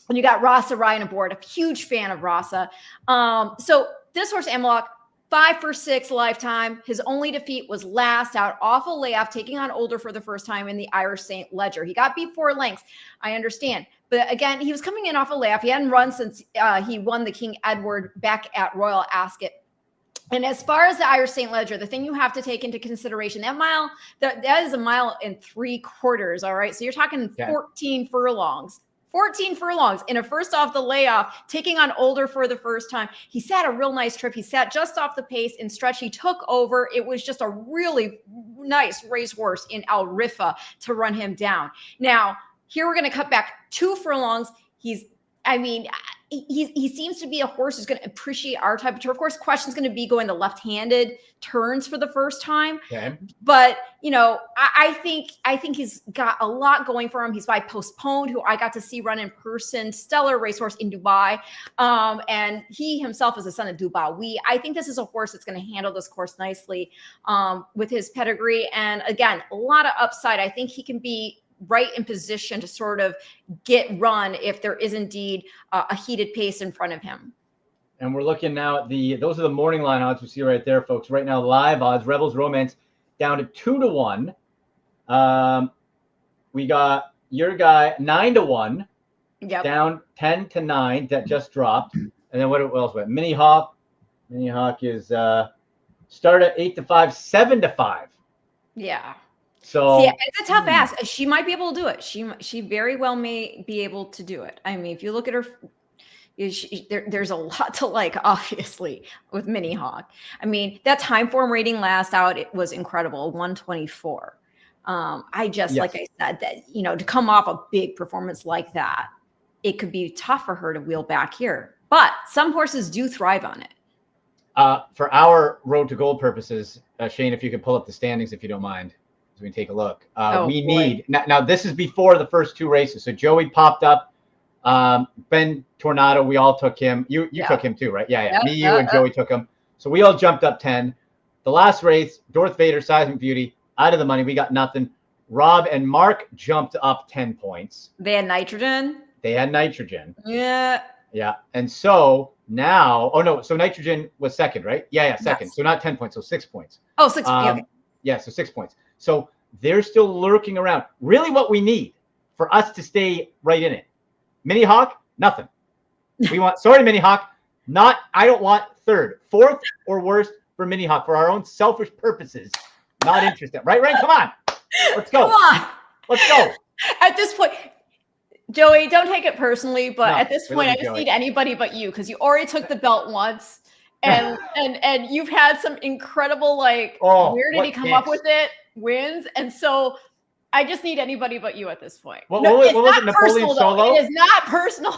And you got Rasa Ryan aboard, a huge fan of Rasa. So this horse, Amalok, 5 for 6 lifetime. His only defeat was last out off a layoff, taking on Older for the first time in the Irish St. Ledger. He got beat 4 lengths. I understand. But again, he was coming in off a layoff. He hadn't run since he won the King Edward back at Royal Ascot. And as far as the Irish St. Ledger, the thing you have to take into consideration, that mile, that is 1 3/4 miles, all right? So you're talking 14 furlongs. 14 furlongs in a first off the layoff, taking on Older for the first time. He sat a real nice trip. He sat just off the pace in stretch. He took over. It was just a really nice racehorse in Al Rifa to run him down. Now, here we're going to cut back 2 furlongs. He seems to be a horse who's going to appreciate our type of turf. Of course, question's going to be going the left-handed turns for the first time. Okay. But, I think he's got a lot going for him. He's by Postponed, who I got to see run in person, stellar racehorse in Dubai. And he himself is a son of Dubai. I think this is a horse that's going to handle this course nicely with his pedigree. And again, a lot of upside. I think he can be right in position to sort of get run if there is indeed a heated pace in front of him. And we're looking now at those are the morning line odds we see right there, folks. Right now, live odds, Rebels Romance down to 2-1. We got your guy 9-1, down 10-9 that just dropped. And then what else? Mini Hawk is start at 8-5, 7-5. Yeah. So yeah, it's a tough ask. She might be able to do it. She very well may be able to do it. I mean, if you look at her, there's a lot to like, obviously, with Mini Hawk. I mean, that time form rating last out, it was incredible, 124. Like I said, that to come off a big performance like that, it could be tough for her to wheel back here. But some horses do thrive on it. For our Road to Gold purposes, Shane, if you could pull up the standings, if you don't mind. We can take a look. We need now. This is before the first 2 races. So Joey popped up. Ben Tornado, we all took him. You took him too, right? Yeah. Me, you, and Joey took him. So we all jumped up 10. The last race, Darth Vader, Seismic Beauty, out of the money. We got nothing. Rob and Mark jumped up 10 points. They had nitrogen. Yeah. And so now, so nitrogen was second, right? Yeah, second. Yes. So not 10 points, so 6 points. Oh, 6 points. Okay. Yeah, so 6 points. So they're still lurking around. Really what we need for us to stay right in it. Mini Hawk, nothing. We want, Mini Hawk, I don't want 3rd, 4th, or worst for Mini Hawk for our own selfish purposes. Not interested. Right, Ryan? Come on. Let's go. Come on. Let's go. At this point, Joey, don't take it personally, but at this point, I just need anybody but you, because you already took the belt once. And you've had some incredible, where did he come up with it? Wins. And so I just need anybody but you at this point. What was it, Napoleon Solo? It is not personal.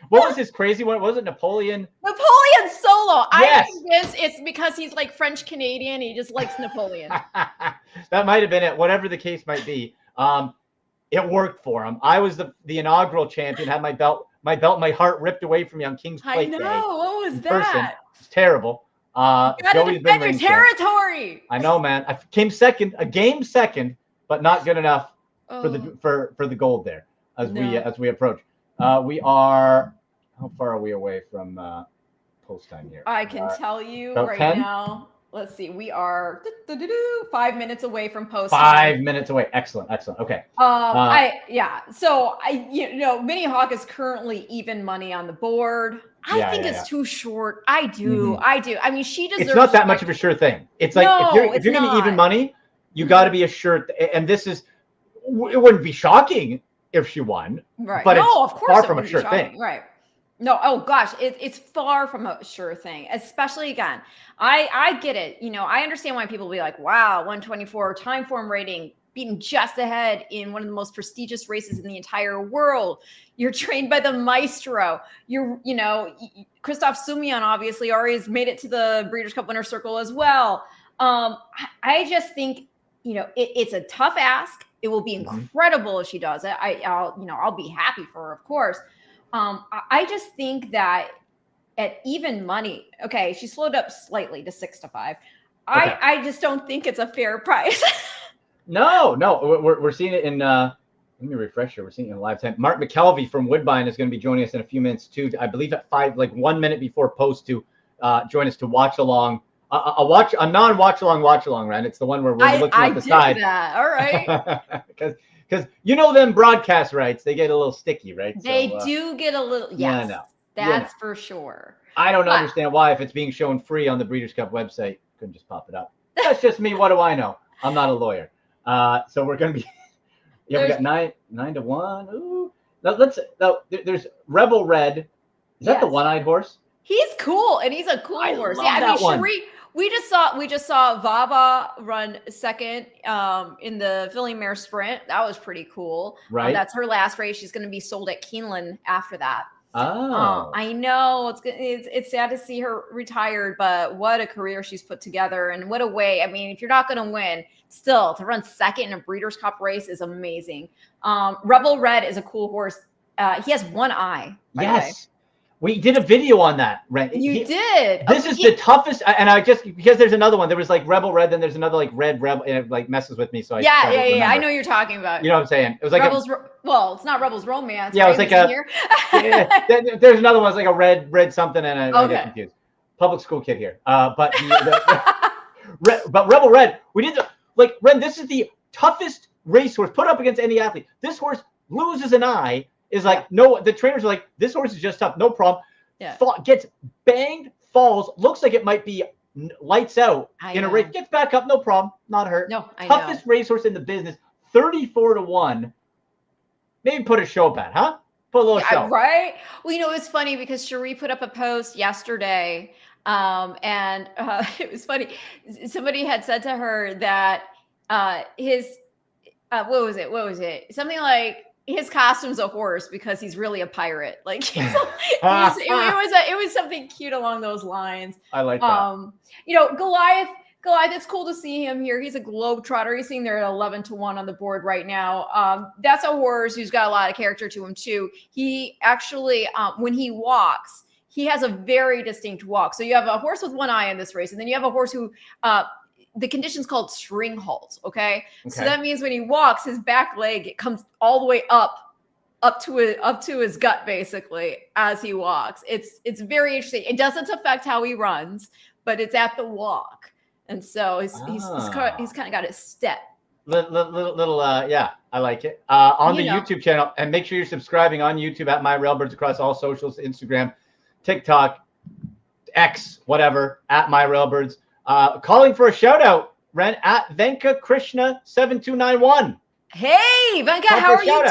What was his crazy one? Was it Napoleon? Napoleon Solo. Yes. I'm convinced it's because he's like French Canadian. He just likes Napoleon. That might have been it. Whatever the case might be. It worked for him. I was the inaugural champion, had my belt, my heart ripped away from me on King's Plate Day. I know. What was that? It's terrible. Joey's been your territory. I know, man. I came second, a game second, but not good enough for the gold there as we approach. We are, how far are we away from post time here? I can tell you right 10? now. Let's see. We are 5 minutes away from post. 5 minutes away. Excellent. Okay. So Mini Hawk is currently even money on the board. I think it's too short. I do. I mean, she deserves. It's not that much of a sure thing. It's like if you're going to even money, you got to be assured. And this is, it wouldn't be shocking if she won, right? But no, of course, far from a sure thing, right? No, oh gosh, it's far from a sure thing. Especially again, I get it. I understand why people be like, "Wow, 124 time form rating." beaten just ahead in one of the most prestigious races in the entire world. You're trained by the maestro. Christoph Sumian obviously already has made it to the Breeders' Cup Winner's Circle as well. I just think, it's a tough ask. It will be incredible if she does it. I'll be happy for her, of course. I just think that at even money, okay, she slowed up slightly to 6-5. Okay. I just don't think it's a fair price. No, we're seeing it in. Let me refresh here. We're seeing it in live time. Mark McKelvey from Woodbine is going to be joining us in a few minutes too. I believe at 1 minute before post to join us to watch along. A non-watch along, right? It's the one where we're looking at the side. That. All right. Because them broadcast rights, they get a little sticky, right? They do get a little. Yes, that's for sure. I don't understand why, if it's being shown free on the Breeders' Cup website, couldn't just pop it up. That's just me. What do I know? I'm not a lawyer. So we're gonna be. We got 9-1. Ooh. There's Rebel Red. Is that the one-eyed horse? He's cool, and he's a cool horse. Cherie. We just saw Vava run second in the filly mare sprint. That was pretty cool. Right. That's her last race. She's going to be sold at Keeneland after that. Oh. I know it's sad to see her retired, but what a career she's put together, and what a way. I mean, if you're not going to win, still to run second in a Breeders' Cup race is amazing. Rebel Red is a cool horse. He has one eye. Yes. We did a video on that, right? You did. This is the toughest, and I just, because there's another one. There was like Rebel Red, then there's another like Red Rebel, and it like messes with me. So I I know you're talking about. You know what I'm saying? It was like Rebels. Well, it's not Rebels Romance. Yeah, right? It was like there's another one. It's like a red something, and I get confused. Public school kid here. But Rebel Red, we did Ren. This is the toughest racehorse put up against any athlete. This horse loses an eye. Is like no. The trainers are like, this horse is just tough, no problem. Yeah. Gets banged, falls, looks like it might be lights out in a race, gets back up, no problem, not hurt. No, I toughest racehorse in the business, 34-1. Maybe put a show bet, huh? Put a little show. Right? Well, it's funny because Cherie put up a post yesterday, and it was funny. Somebody had said to her that his what was it? Something like, his costume's a horse because he's really a pirate. Like it was something cute along those lines. I like that. Goliath, it's cool to see him here. He's a globetrotter. He's sitting there at 11-1 on the board right now. That's a horse who's got a lot of character to him too. He actually, when he walks, he has a very distinct walk. So you have a horse with one eye in this race, and then you have a horse who, the condition's called string halt. Okay. So that means when he walks, his back leg, it comes all the way up to his gut, basically, as he walks. It's very interesting. It doesn't affect how he runs, but it's at the walk. And so he's kind of got his step. Yeah, I like it. On the YouTube channel, and make sure you're subscribing on YouTube at My Railbirds across all socials, Instagram, TikTok, X, whatever, at My Railbirds. Calling for a shout out, Ren, at Venka Krishna 7291. Hey, Venka, how are you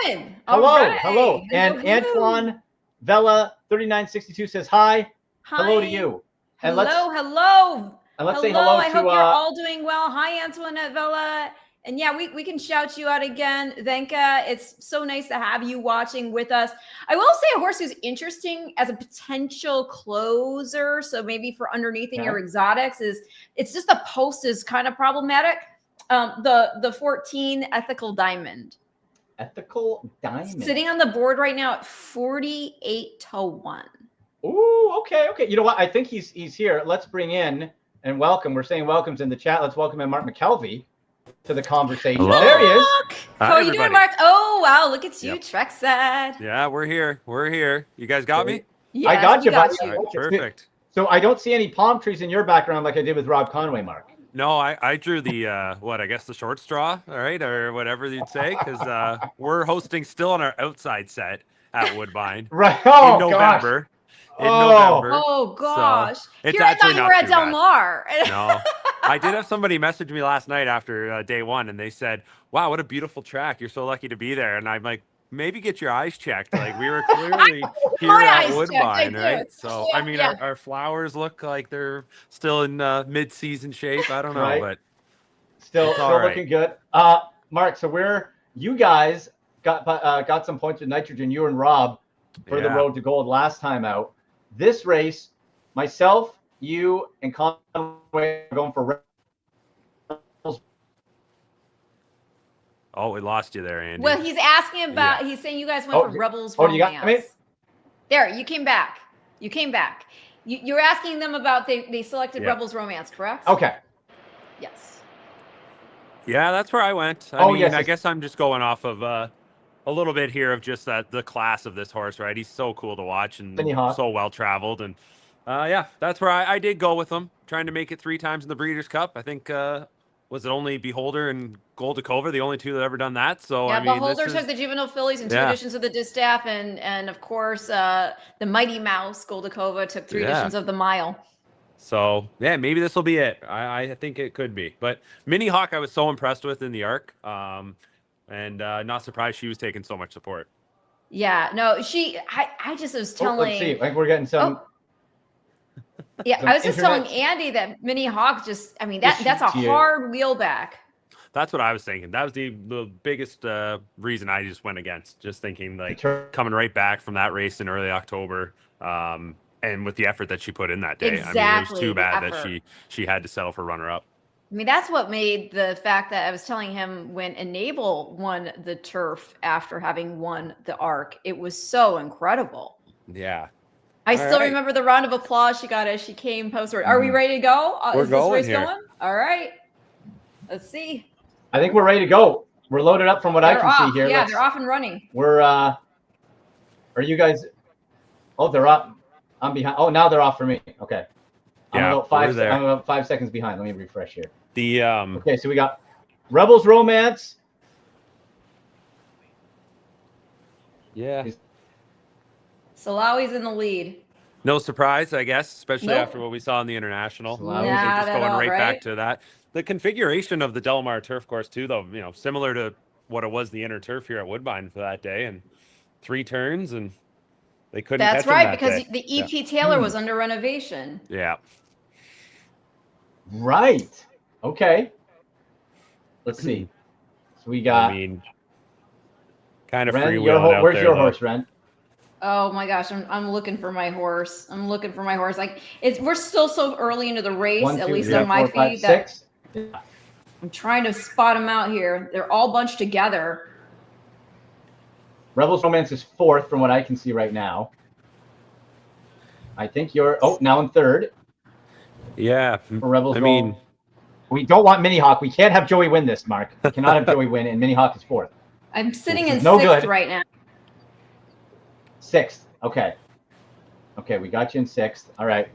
doing? Hello. And Antoine Vela 3962 says hi. Hello to you. Hello. And let's say hello I to. hope you're all doing well. Hi, Antoinette Vela. And yeah, we can shout you out again, Venka. It's so nice to have you watching with us. I will say a horse who's interesting as a potential closer. So maybe for underneath in your exotics it's just the post is kind of problematic. The 14 Ethical Diamond. Ethical Diamond. Sitting on the board right now at 48-1. Ooh, okay. You know what? I think he's here. Let's bring in and welcome. We're saying welcomes in the chat. Let's welcome in Mark McKelvey to the conversation. Hello. There he is. How are you doing, Mark? Oh, wow. Look at you, Trekside. Yeah, we're here. You guys got me? Yes, I got you. All right, perfect. So I don't see any palm trees in your background like I did with Rob Conway, Mark. No, I drew the, I guess the short straw, all right, or whatever you'd say, because we're hosting still on our outside set at Woodbine. Right. In November. Oh, gosh. So it's Here I thought you were at Del Mar. No. I did have somebody message me last night after day one, and they said, wow, what a beautiful track. You're so lucky to be there. And I'm like, maybe get your eyes checked. Like, we were clearly here at Woodbine, right? So, I mean, our flowers look like they're still in mid-season shape. I don't know, but still right. looking good. Mark, so you guys got some points with Nitrogen, you and Rob, for the road to gold last time out. This race, myself, you, and Conway are going for Rebels. Oh, we lost you there, Andy. Well, he's asking about. He's saying you guys went for Rebels Romance. You got me? There, you came back. You came back. You're asking them about they selected Rebels Romance, correct? Okay. Yes. Yeah, that's where I went. I mean, I guess I'm just going off of a little bit here of just the class of this horse, right? He's so cool to watch and so well traveled, and yeah, that's where I did go with him. Trying to make it 3 times in the Breeders' Cup. I think was it only Beholder and Goldacova, the only 2 that ever done that? So yeah, I mean, Beholder took the juvenile fillies and 2 editions of the distaff, and of course the Mighty Mouse Goldacova took 3 editions of the Mile. So yeah, maybe this will be it. I think it could be. But Mini Hawk, I was so impressed with in the ARC, and not surprised she was taking so much support. Yeah, no, I just was telling. Let's see. I think we're getting some. Yeah, I was just telling Andy that Mini Hawk I mean, that's a hard wheel back. That's what I was thinking. That was the biggest reason I just went against. Just thinking like coming right back from that race in early October, and with the effort that she put in that day. Exactly, I mean, it was too bad that she had to settle for runner-up. I mean, that's what made the fact that I was telling him when Enable won the turf after having won the ARC, it was so incredible. Yeah. I still remember the round of applause she got as she came postward. Are we ready to go? We're going here. All right. Let's see. I think we're ready to go. We're loaded up from what I can see here. Yeah, they're off and running. We're are you guys? Oh, they're up. I'm behind. Oh, now they're off for me. Okay. Yeah, I'm about 5 seconds behind. Let me refresh here. Okay, so we got Rebels Romance. Yeah. Salawi's in the lead. No surprise, I guess, especially after what we saw in the International. Nah, just going back to that. The configuration of the Del Mar turf course too, though, similar to what it was the inner turf here at Woodbine for that day, and 3 turns, and they couldn't. That's right, because the EP Taylor was under renovation. Yeah. Right. Okay. Let's see. So we got. I mean, kind of Ren, freewheeling out where's there, your though. horse, Ren? Oh my gosh, I'm looking for my horse. Like we're still so early into the race, 1, 2, at least 3, on my 4, 5, feed. 6. I'm trying to spot them out here. They're all bunched together. Rebels Romance is 4th from what I can see right now. I think you're now in 3rd. Yeah. For Rebels Romance. We don't want Mini Hawk. We can't have Joey win this, Mark. We cannot have Joey win, and Mini Hawk is 4th. I'm sitting in 6th right now. 6th. Okay. Okay, we got you in 6th. All right.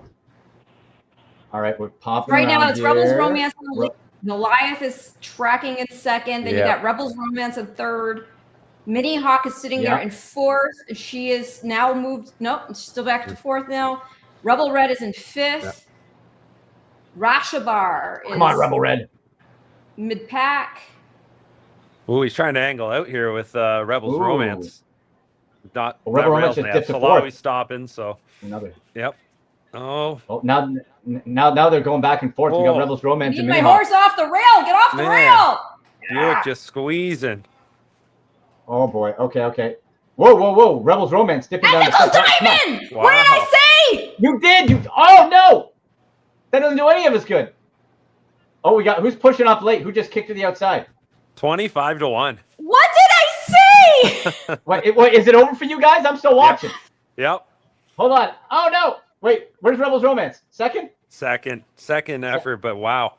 We're popping right now. It's here. Rebels Romance in the lead. Goliath is tracking in 2nd. Then you got Rebels Romance in 3rd. Mini Hawk is sitting there in 4th. She is now moved. Nope, she's still back to 4th now. Rebel Red is in 5th. Rashabar is. Come on, Rebel Red. Mid-pack. Ooh, he's trying to angle out here with Rebels Romance. Rebel Romance just dipped to 4th. Salawi stopping, so. Another. Yep. Oh, now they're going back and forth. We got Rebels Romance and Mini Mini Hawk. horse off the rail. Get off the rail. Buick just squeezing. Oh boy. Okay. Whoa. Rebels Romance dipping down the Diamond! Wow. What did I say? You did. Oh no. That doesn't do any of us good. Oh, we got who's pushing off late? Who just kicked to the outside? 25-1. What did I say? Wait, is it over for you guys? I'm still watching. Yep. Hold on. Oh no. Wait, where's Rebels Romance? 2nd? Second effort, but wow.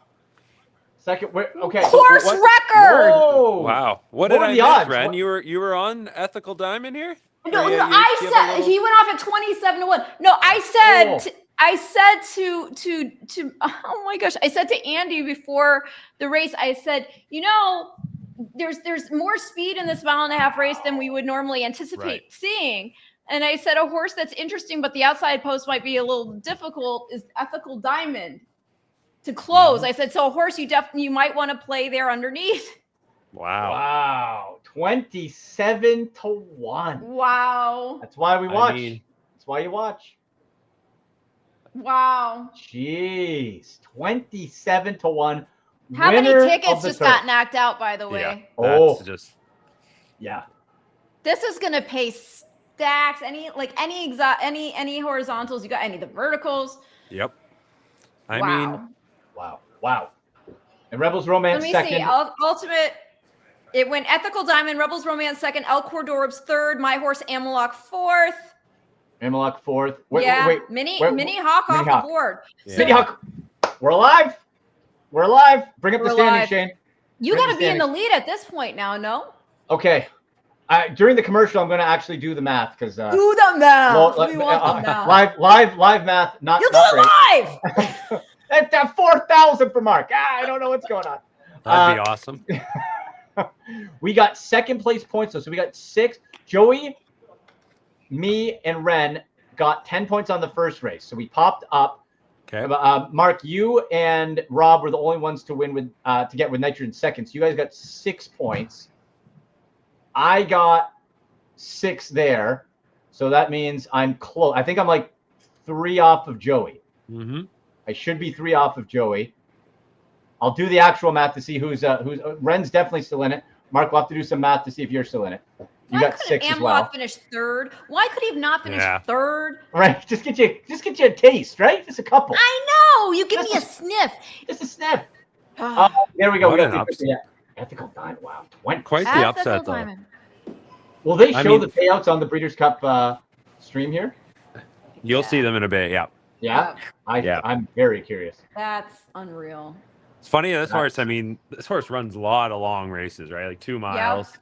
2nd. Okay. Course record. Whoa. Wow. What did I miss, Ren? You were on Ethical Diamond here? No, I said he went off at 27-1. No, I said to oh my gosh, I said to Andy before the race, I said, there's more speed in this 1.5-mile race than we would normally anticipate seeing. And I said a horse that's interesting, but the outside post might be a little difficult is Ethical Diamond to close. I said, so a horse you might want to play there underneath. Wow. 27-1. Wow. That's why we watch. That's why you watch. Wow. Jeez. 27-1 How many winner tickets of the just turf. got knocked out, by the way? Yeah, Oh. that's just Yeah. This is gonna pay stacks. Any horizontals you got? Any of the verticals? yep. I Wow. mean, Wow. And Rebels Romance Let me second. see. Ultimate. It went Ethical Diamond, Rebels Romance second, El Cordorbs third, My Horse Amalok fourth. Amalok fourth. Mini Hawk Mini off Hawk. the board. Yeah. Mini Hawk. We're alive. We're alive. Bring up the We're standings, alive. Shane. You Bring got up to be in the standings. lead at this point now, no? Okay. During the commercial, I'm going to actually do the math because Do the math. well, We want the math. live math. Not You do not it great. live. That's 4,000 for Mark. I don't know what's going on. that'd be awesome. We got second place points though, so we got 6. Joey, me, and Ren got 10 points on the first race, so we popped up. Okay. Mark, you and Rob were the only ones to win with to get with nitrogen second. So you guys got 6 points. I got 6 there, so that means I'm close. I think I'm like 3 off of Joey. Mm-hmm. I should be 3 off of Joey. I'll do the actual math to see who's Ren's definitely still in it. Mark, we'll have to do some math to see if you're still in it. You Why got couldn't 6 as Amalok well. finish third? Why could he have not finished Yeah. third? Right, just get you a taste, right? Just a couple. I know. You give me a sniff. Just a sniff. Ah, There we go. What We an got upset. the Ethical Diamond. Wow. 20. Quite the Ethical upset, though. Diamond. Will they I show mean- the payouts on the Breeders' Cup stream here? You'll see them in a bit. Yeah. Yeah. Yeah. I'm very curious. That's unreal. It's funny. This horse. I mean, this horse runs a lot of long races, right? Like 2 miles,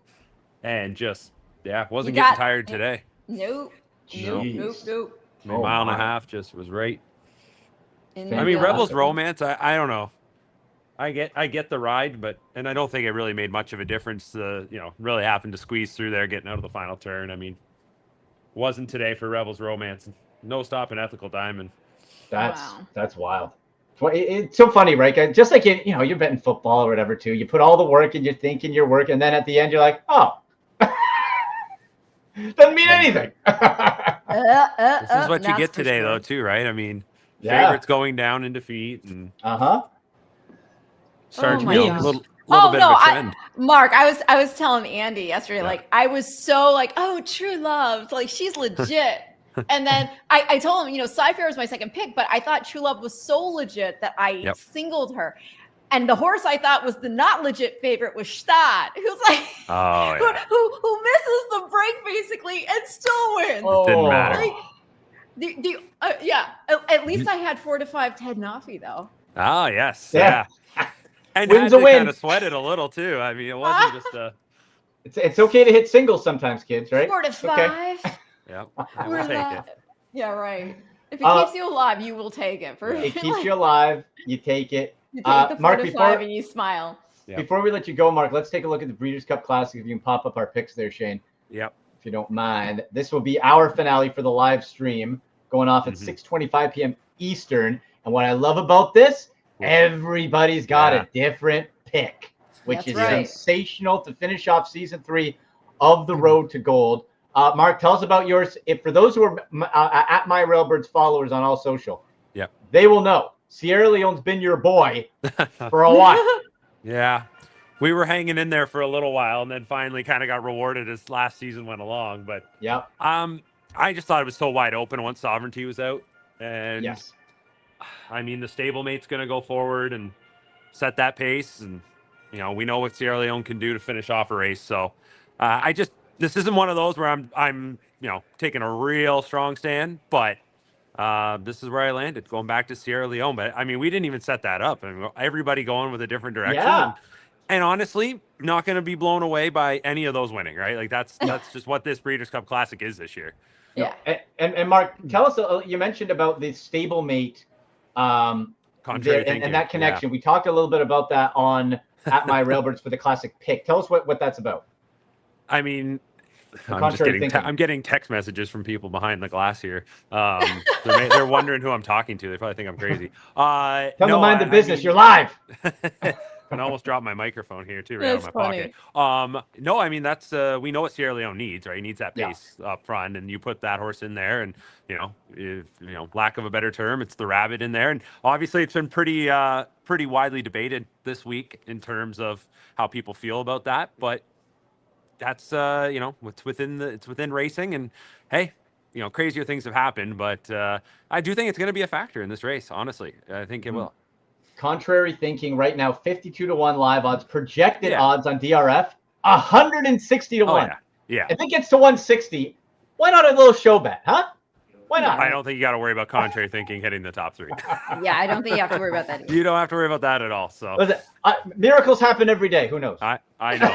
and just wasn't You getting got- tired today. Nope. Nope. Jeez. Nope. Nope. I mean, Oh, mile and a my. half just was right. In I mean, the- Rebels Romance. I don't know. I get the ride, and I don't think it really made much of a difference. Really happened to squeeze through there, getting out of the final turn. I mean, wasn't today for Rebels Romance. No stop in Ethical Diamond. That's wild. It's so funny, right? Just like you're betting football or whatever too. You put all the work and you're thinking you're working, and then at the end you're like, oh, doesn't mean anything. This is what you that's get for today, sure. though, too, right? I mean, Yeah. favorites going down in defeat and starting my to gosh. a little Oh, bit no, of a trend. Mark, I was telling Andy yesterday, Yeah. like I was so like, oh, True Love, like she's legit. And then I told him, Cypher was my second pick, but I thought True Love was so legit that I singled her. And the horse I thought was the not legit favorite was Stad, who's like, Oh, yeah. who misses the break basically and still wins. Oh. Didn't matter. Like, at least I had 4 to 5 Ted Nafi though. Oh, yes. Yeah. Yeah. And Win's had a to win. kind of sweat it a little, too. I mean, it wasn't just a... It's okay to hit singles sometimes, kids, right? 4 to It's okay. 5. Yeah, We're we'll take not- it. Yeah, right. If it Uh, keeps you alive, you will take it. For It keeps you alive. You take it. You take the 4 Mark, to 5 and you smile. Yep. Before we let you go, Mark, let's take a look at the Breeders' Cup Classic. If you can pop up our picks there, Shane, Yep. if you don't mind. This will be our finale for the live stream, going off at 6:25 p.m. Eastern. And what I love about this, everybody's got a different pick, which That's is right. sensational to finish off season 3 of the Road to Gold. Mark, tell us about yours. If for those who are at My Railbirds followers on all social, they will know Sierra Leone's been your boy for a while. Yeah. We were hanging in there for a little while and then finally kind of got rewarded as last season went along. But I just thought it was so wide open once Sovereignty was out. And I mean, the stablemate's going to go forward and set that pace. And, we know what Sierra Leone can do to finish off a race. So this isn't one of those where I'm taking a real strong stand, but this is where I landed, going back to Sierra Leone. But I mean, we didn't even set that up. I mean, everybody going with a different direction. Yeah. And honestly, not going to be blown away by any of those winning, right? Like that's just what this Breeders' Cup Classic is this year. Yeah. And Mark, tell us. You mentioned about the stablemate, Contrary and thinking, that connection. We talked a little bit about that on at My Railbirds for the Classic pick. Tell us what that's about. I mean, contrary thinking. I'm getting text messages from people behind the glass here. They're wondering who I'm talking to. They probably think I'm crazy. Tell them to mind the business. You're live. I almost dropped my microphone here too, right out of That's my funny. pocket. No, I mean that's we know what Sierra Leone needs, right? He needs that pace up front, and you put that horse in there, and lack of a better term, it's the rabbit in there, and obviously it's been pretty pretty widely debated this week in terms of how people feel about that. But that's it's within racing, and hey, crazier things have happened. But I do think it's going to be a factor in this race. Honestly, I think it will. Contrary thinking right now, 52-1 live odds, projected odds on DRF, 160-1. Yeah. If it gets to 160, why not a little show bet, huh? Why not? I don't think you got to worry about contrary thinking hitting the top 3. Yeah, I don't think you have to worry about that either. You don't have to worry about that at all. So miracles happen every day. Who knows? I know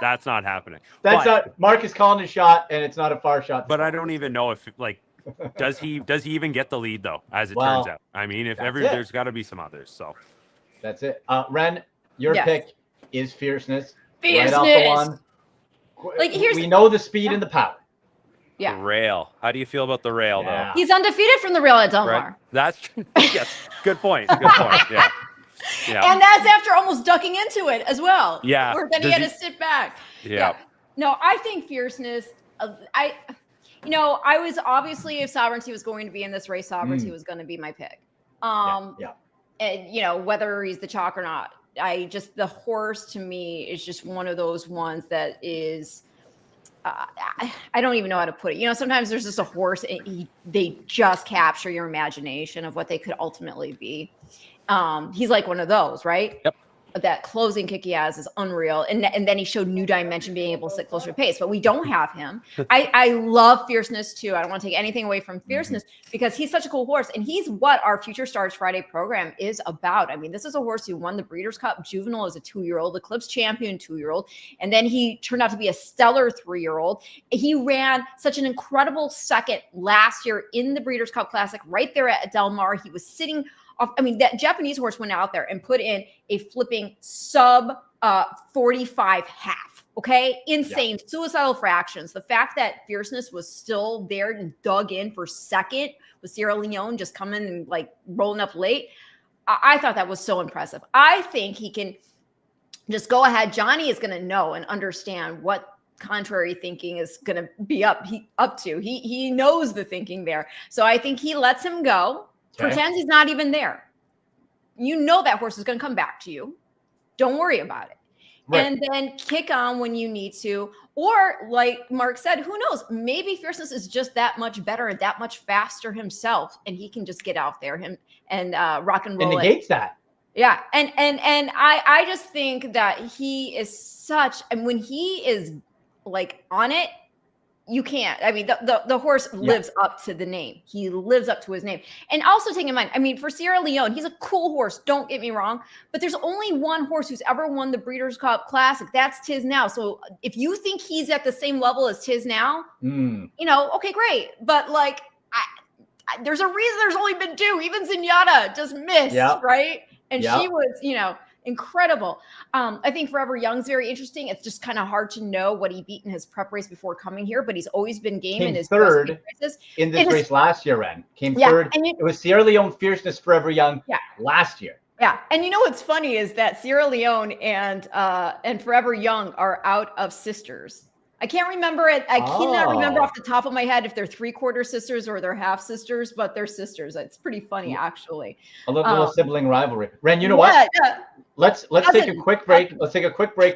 that's not happening. Not. Mark is calling a shot, and it's not a far shot. But I don't even know if does he even get the lead though? As it turns out, I mean, there's got to be some others. So that's it. Ren, your pick is Fierceness. Fierceness. Right off the one. We know the speed and the power. Yeah. The rail. How do you feel about the rail though? He's undefeated from the rail at Del Mar. Right. That's yes. Good point. Good point. Yeah. Yeah. And that's after almost ducking into it as well. Yeah. Or then he had to sit back. Yeah. No, I think Fierceness. I was obviously, if Sovereignty was going to be in this race, Sovereignty was going to be my pick. And whether he's the chalk or not, the horse to me is just one of those ones that is. I don't even know how to put it. Sometimes there's just a horse and they just capture your imagination of what they could ultimately be. He's like one of those, right? Yep. That closing kick he has is unreal. And then he showed new dimension, being able to sit closer to pace, but we don't have him. I love Fierceness too. I don't want to take anything away from Fierceness because he's such a cool horse. And he's what our Future Stars Friday program is about. I mean, this is a horse who won the Breeders' Cup Juvenile as a 2-year-old, Eclipse champion 2-year-old. And then he turned out to be a stellar 3-year-old. He ran such an incredible second last year in the Breeders' Cup Classic right there at Del Mar. He was sitting that Japanese horse went out there and put in a flipping sub 45 half. Okay. Insane. Yeah. Suicidal fractions. The fact that Fierceness was still there and dug in for second with Sierra Leone just coming and rolling up late. I thought that was so impressive. I think he can just go ahead. Johnny is going to know and understand what contrary thinking is going to be up to. He knows the thinking there. So I think he lets him go. Okay. Pretends he's not even there. That horse is going to come back to you. Don't worry about it. Right. And then kick on when you need to. Or like Mark said, who knows? Maybe Fierceness is just that much better and that much faster himself. And he can just get out there and rock and roll. And negates that. Yeah. And I just think that he is such, and when he is on it, you can't. I mean, the horse lives up to the name. He lives up to his name. And also take in mind, I mean, for Sierra Leone, he's a cool horse. Don't get me wrong. But there's only one horse who's ever won the Breeders' Cup Classic. That's Tiz Now. So if you think he's at the same level as Tiz Now, okay, great. But there's a reason there's only been 2. Even Zenyatta just missed, right? And she was, incredible. I think Forever Young's very interesting. It's just kind of hard to know what he beat in his prep race before coming here, but he's always been game in his third in this race last year. Came third. It was Sierra Leone Fierceness, Forever Young last year. Yeah, and what's funny is that Sierra Leone and Forever Young are out of sisters. I can't remember it. I cannot remember off the top of my head if they're 3/4 sisters or they're half sisters, but they're sisters. It's pretty funny, actually. A little sibling rivalry. Ren, you know what? Yeah. Let's take a quick break.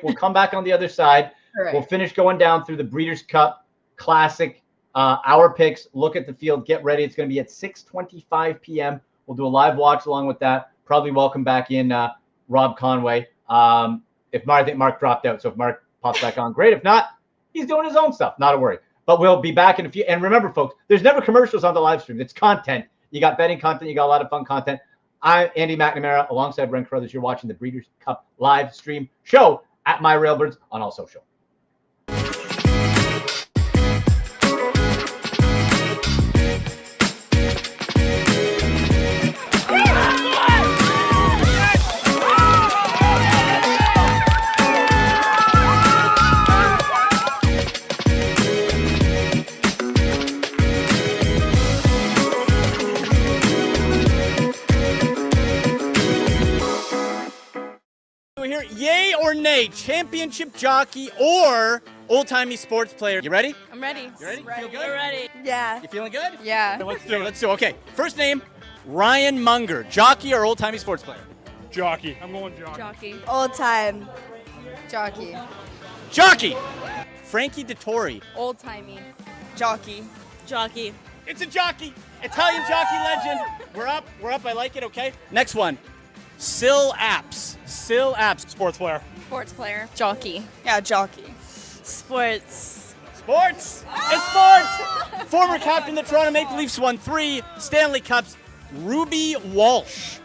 We'll come back on the other side. Right. We'll finish going down through the Breeders' Cup Classic. Our picks. Look at the field. Get ready. It's going to be at 6:25 p.m. We'll do a live watch along with that. Probably welcome back in Rob Conway. I think Mark dropped out, so if Mark pops back on, great. If not, he's doing his own stuff. Not a worry. But we'll be back in a few. And remember, folks, there's never commercials on the live stream. It's content. You got betting content. You got a lot of fun content. I'm Andy McNamara alongside Ren Carruthers. You're watching the Breeders' Cup live stream show at My Railbirds on all social. Here, yay or nay, championship jockey or old-timey sports player? You ready? I'm ready. You ready? Ready. Feel good? We're ready. Yeah. You feeling good? Yeah. Let's do it. Okay. First name, Ryan Munger, jockey or old-timey sports player? Jockey. I'm going jockey. Jockey. Old time. Jockey. Jockey. Frankie Dettori. Old timey. Jockey. Jockey. It's a jockey. Italian jockey legend. We're up. I like it, okay? Next one. Sil Apps. Sports player. Sports player. Jockey. Yeah, jockey. Sports. Sports. It's sports. Former captain of the Toronto Maple Leafs, won 3 Stanley Cups. Ruby Walsh.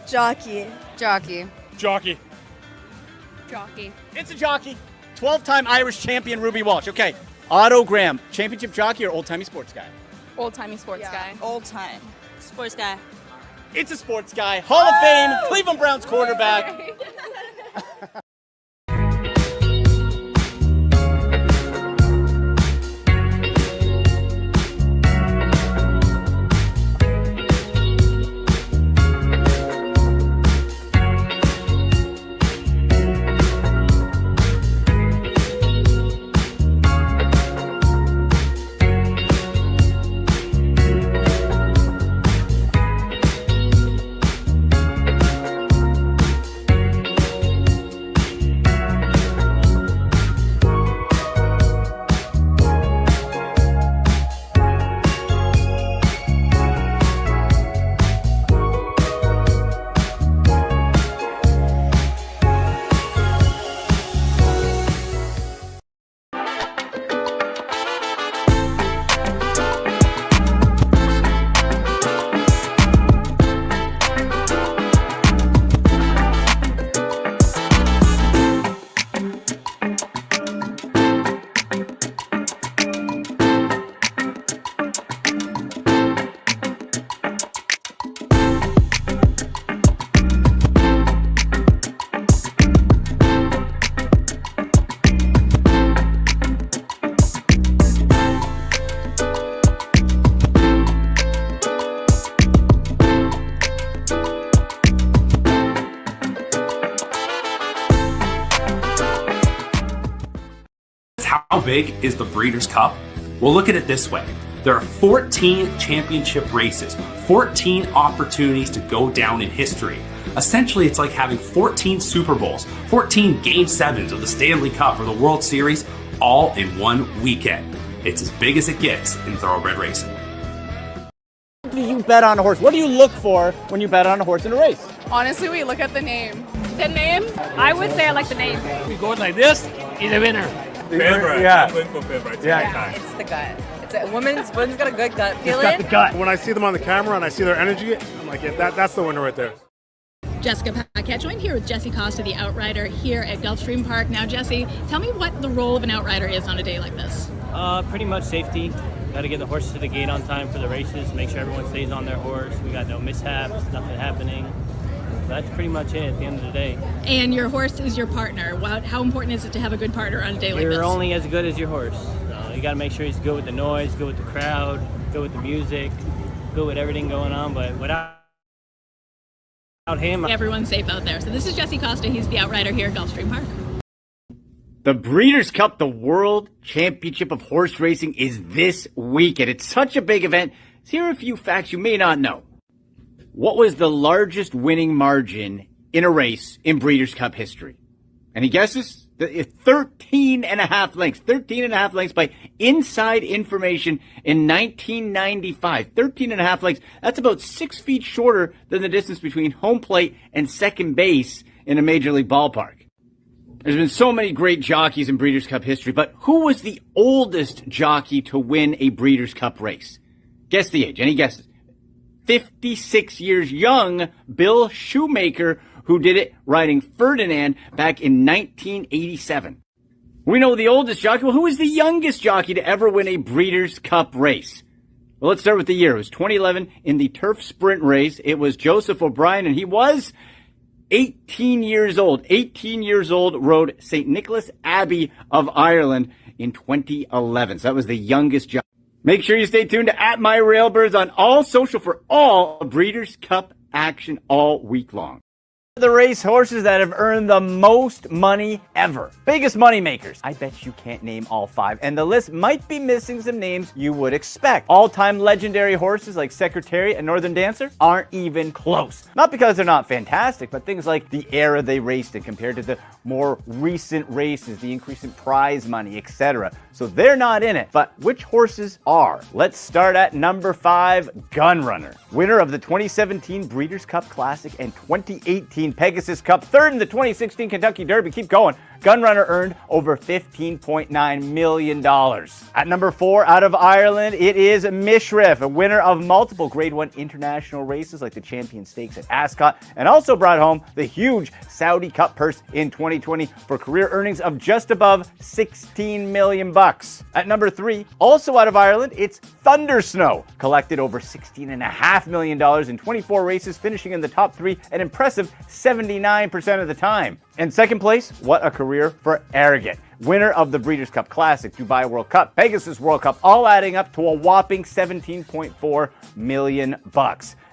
Jockey. Jockey. Jockey. Jockey. It's a jockey. 12-time Irish champion Ruby Walsh. Okay. Otto Graham. Championship jockey or old-timey sports guy? Old timey sports guy. Old time. Sports guy. It's a sports guy. Hall of Fame. Cleveland Browns quarterback. How big is the Breeders' Cup? Well, look at it this way. There are 14 championship races, 14 opportunities to go down in history. Essentially, it's like having 14 Super Bowls, 14 Game 7s of the Stanley Cup or the World Series, all in one weekend. It's as big as it gets in thoroughbred racing. Do you bet on a horse? What do you look for when you bet on a horse in a race? Honestly, we look at the name. The name? I would say I like the name. We go like this, he's a winner. Favorite. Yeah. I'm going for favorite. Yeah. It's the gut. Women's got a good gut feeling. Got the gut. When I see them on the camera and I see their energy, I'm like, yeah, that's the winner right there. Jessica Paquette, joined here with Jesse Costa, the outrider here at Gulfstream Park. Now, Jesse, tell me what the role of an outrider is on a day like this. Pretty much safety. Got to get the horses to the gate on time for the races, make sure everyone stays on their horse. We got no mishaps, nothing happening. That's pretty much it at the end of the day. And your horse is your partner. How important is it to have a good partner on a day like this? You're only as good as your horse. You got to make sure he's good with the noise, good with the crowd, good with the music, good with everything going on. But without him, everyone's safe out there. So this is Jesse Costa. He's the outrider here at Gulfstream Park. The Breeders' Cup, the World Championship of Horse Racing, is this weekend. It's such a big event. Here are a few facts you may not know. What was the largest winning margin in a race in Breeders' Cup history? Any guesses? 13 and a half lengths. 13 and a half lengths by Inside Information in 1995. 13 and a half lengths. That's about 6 feet shorter than the distance between home plate and second base in a major league ballpark. There's been so many great jockeys in Breeders' Cup history, but who was the oldest jockey to win a Breeders' Cup race? Guess the age. Any guesses? 56 years young, Bill Shoemaker, who did it riding Ferdinand back in 1987. We know the oldest jockey. Well, who is the youngest jockey to ever win a Breeders' Cup race? Well, let's start with the year. It was 2011 in the Turf Sprint race. It was Joseph O'Brien, and he was 18 years old. 18 years old, rode St. Nicholas Abbey of Ireland in 2011. So that was the youngest jockey. Make sure you stay tuned to @MyRailbirds on all social for all Breeders' Cup action all week long. The race horses that have earned the most money ever. Biggest money makers. I bet you can't name all 5, and the list might be missing some names you would expect. All-time legendary horses like Secretariat and Northern Dancer aren't even close. Not because they're not fantastic, but things like the era they raced in compared to the more recent races, the increase in prize money, etc. So they're not in it. But which horses are? Let's start at number 5, Gunrunner. Winner of the 2017 Breeders' Cup Classic and 2018 Pegasus Cup, third in the 2016 Kentucky Derby. Keep going. Gunrunner earned over $15.9 million. At number 4, out of Ireland, it is Mishriff, a winner of multiple Grade 1 international races like the Champion Stakes at Ascot, and also brought home the huge Saudi Cup purse in 2020 for career earnings of just above $16 million. At number 3, also out of Ireland, it's Thundersnow, collected over $16.5 million in 24 races, finishing in the top 3 an impressive 79% of the time. In second place, what a career for Arrogant. Winner of the Breeders' Cup Classic, Dubai World Cup, Pegasus World Cup, all adding up to a whopping $17.4 million.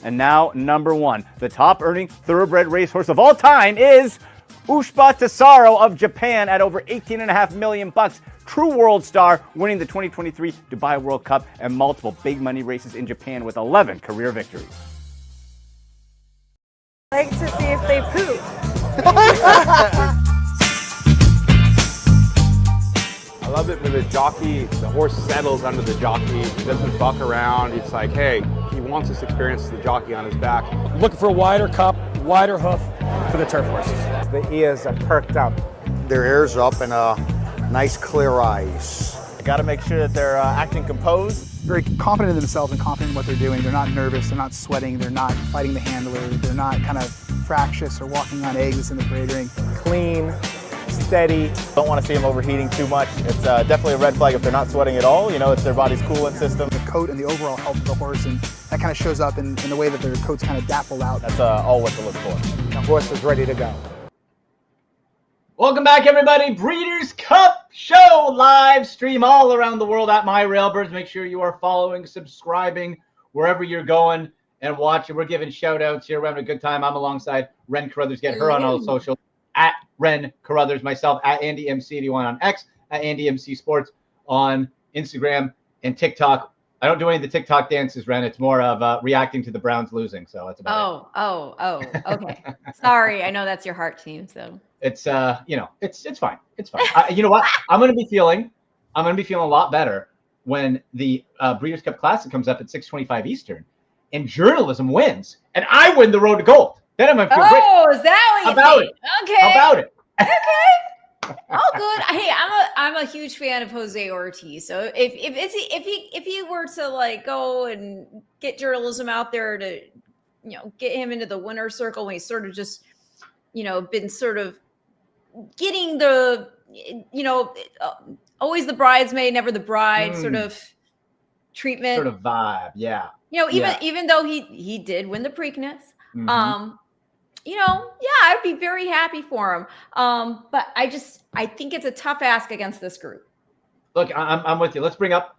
And now, number 1, the top earning thoroughbred racehorse of all time is Ushba Tesaro of Japan at over $18.5 million. True world star, winning the 2023 Dubai World Cup and multiple big money races in Japan with 11 career victories. I like to see if they poop. I love it when the jockey, the horse settles under the jockey. He doesn't buck around. It's like, hey, he wants this experience, the jockey on his back. Looking for a wider cup, wider hoof for the turf horses. The ears are perked up. Their ears up and nice clear eyes. Got to make sure that they're acting composed. Very confident in themselves and confident in what they're doing. They're not nervous, they're not sweating, they're not fighting the handler, they're not kind of fractious or walking on eggs in the parade ring. Clean, steady. Don't want to see them overheating too much. It's definitely a red flag if they're not sweating at all. You know, it's their body's coolant system. The coat and the overall health of the horse, and that kind of shows up in the way that their coats kind of dapple out. That's all what to look for. The horse is ready to go. Welcome back, everybody. Breeders' Cup Show live stream all around the world at My Railbirds. Make sure you are following, subscribing wherever you're going and watching. We're giving shout outs here. We're having a good time. I'm alongside Ren Carruthers. Get her on all social at Ren Carruthers. Myself at Andy MC81 on X, at Andy MC Sports on Instagram and TikTok. I don't do any of the TikTok dances, Ren. It's more of reacting to the Browns losing. So that's about it. Okay. Sorry. I know that's your heart team. So it's it's fine. It's fine. You know what? I'm gonna be feeling a lot better when the Breeders' Cup Classic comes up at 6:25 Eastern, and journalism wins, and I win the road to gold. Then I'm gonna feel great. Oh, is that what you think? Okay. How about it? Okay. All good. Hey, I'm a huge fan of Jose Ortiz. So if he were to like go and get journalism out there to, get him into the winner's circle when he's sort of just, been sort of getting the, always the bridesmaid, never the bride sort of treatment. Sort of vibe. Yeah. Even though he did win the Preakness, I'd be very happy for him. But I think it's a tough ask against this group. Look, I'm with you. Let's bring up,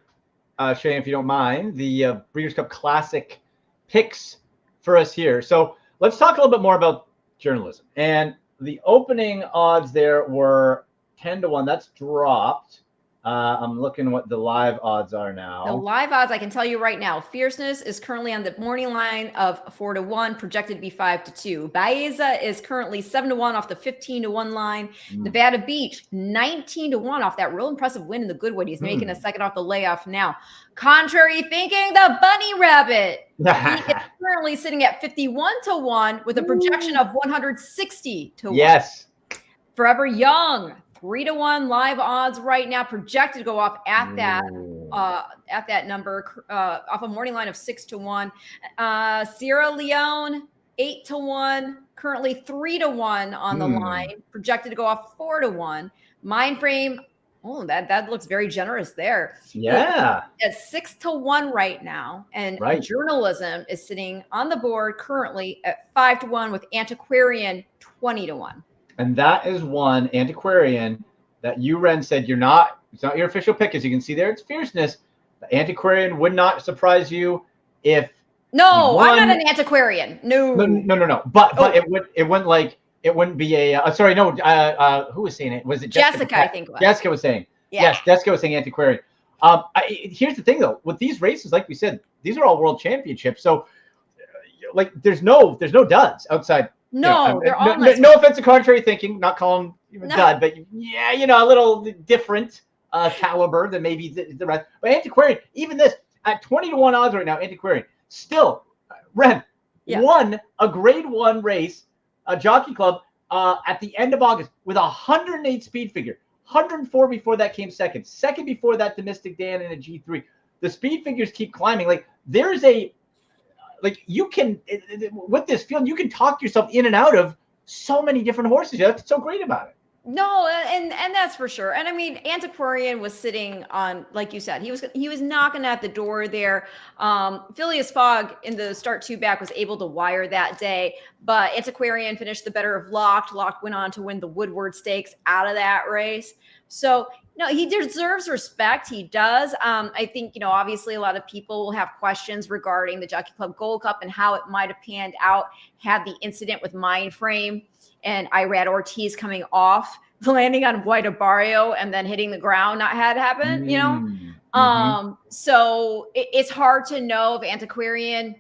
Shane, if you don't mind, the Breeders' Cup Classic picks for us here. So let's talk a little bit more about journalism. And the opening odds there were 10-1. That's dropped. I'm looking what the live odds are now. The live odds, I can tell you right now, Fierceness is currently on the morning line of 4-1, projected to be 5-2. Baeza is currently 7-1 off the 15-1 line. Nevada Beach, 19-1 off that real impressive win in the Goodwood. He's making a second off the layoff now. Contrary thinking, the Bunny Rabbit. He is currently sitting at 51-1 with a projection of 160-1. Yes. Forever Young, 3-1 live odds right now, projected to go off at that number, off a morning line of 6-1. Sierra Leone, 8-1, currently 3-1 on the line, projected to go off 4-1. Mindframe, that looks very generous there. Yeah, at 6-1 right now, and journalism is sitting on the board currently at 5-1 with Antiquarian 20-1. And that is one Antiquarian that you, Ren, said it's not your official pick. As you can see there, it's Fierceness. The Antiquarian would not surprise you if No, I'm not an antiquarian. No. But it wouldn't be a. Sorry, no. Who was saying it? Was it Jessica? I think it was. Jessica was saying. Yeah. Yes, Jessica was saying antiquarian. Here's the thing, though. With these races, like we said, these are all world championships. So, like, there's no duds outside. No, they're all no offense to contrary thinking, not calling him a dud, but yeah, a little different caliber than maybe the rest. But antiquarian, even this at 20-1 odds right now, antiquarian still Ren won a Grade 1 race, a Jockey Club at the end of August with 108 speed figure. 104 before that came second. Second before that, the Mystic Dan in a G3. The speed figures keep climbing. Like there's you can with this field, you can talk yourself in and out of so many different horses. That's so great about it. No, and that's for sure. And I mean, Antiquarian was sitting on, like you said, he was knocking at the door there. Phileas Fogg in the start 2 back was able to wire that day, but Antiquarian finished the better of Locked. Locked went on to win the Woodward Stakes out of that race. So no, he deserves respect. He does. I think, obviously a lot of people will have questions regarding the Jockey Club Gold Cup and how it might have panned out had the incident with Mindframe and Irad Ortiz coming off, landing on Guida Barrio and then hitting the ground not had happened, So it's hard to know if Antiquarian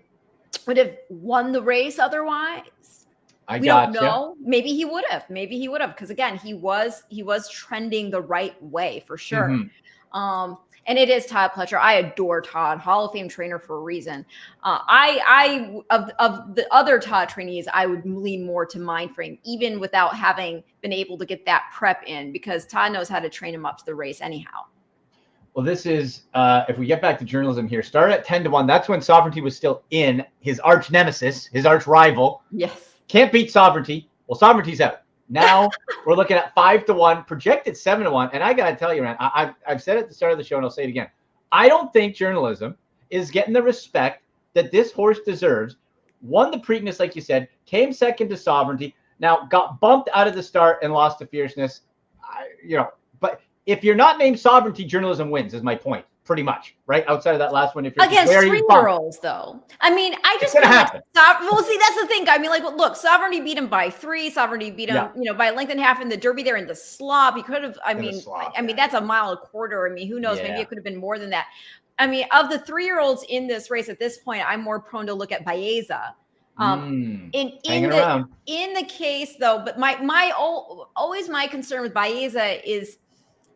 would have won the race otherwise. We don't know. Maybe he would have. Because again, he was trending the right way for sure. And it is Todd Pletcher. I adore Todd, Hall of Fame trainer for a reason. I of the other Todd trainees, I would lean more to Mindframe, even without having been able to get that prep in, because Todd knows how to train him up to the race anyhow. Well, this is if we get back to journalism here, start at 10-1. That's when Sovereignty was still in, his arch nemesis, his arch rival. Yes. Can't beat Sovereignty. Well, Sovereignty's out. Now we're looking at 5-1, projected 7-1. And I got to tell you, man, I've said it at the start of the show and I'll say it again. I don't think journalism is getting the respect that this horse deserves. Won the Preakness, like you said, came second to Sovereignty. Now got bumped out of the start and lost to Fierceness. But if you're not named Sovereignty, journalism wins, is my point. Pretty much, right? Outside of that last one, if you're against 3-year-olds, though. I mean, I just it's gonna happen. Well, see, that's the thing. I mean, like, look, Sovereignty beat him by 3. Sovereignty beat him, by a length and a half in the Derby there in the slop. He could have. I mean, that's a mile and a quarter. I mean, who knows? Maybe it could have been more than that. I mean, of the 3-year-olds in this race at this point, I'm more prone to look at Baeza. In the case though, but always my concern with Baeza is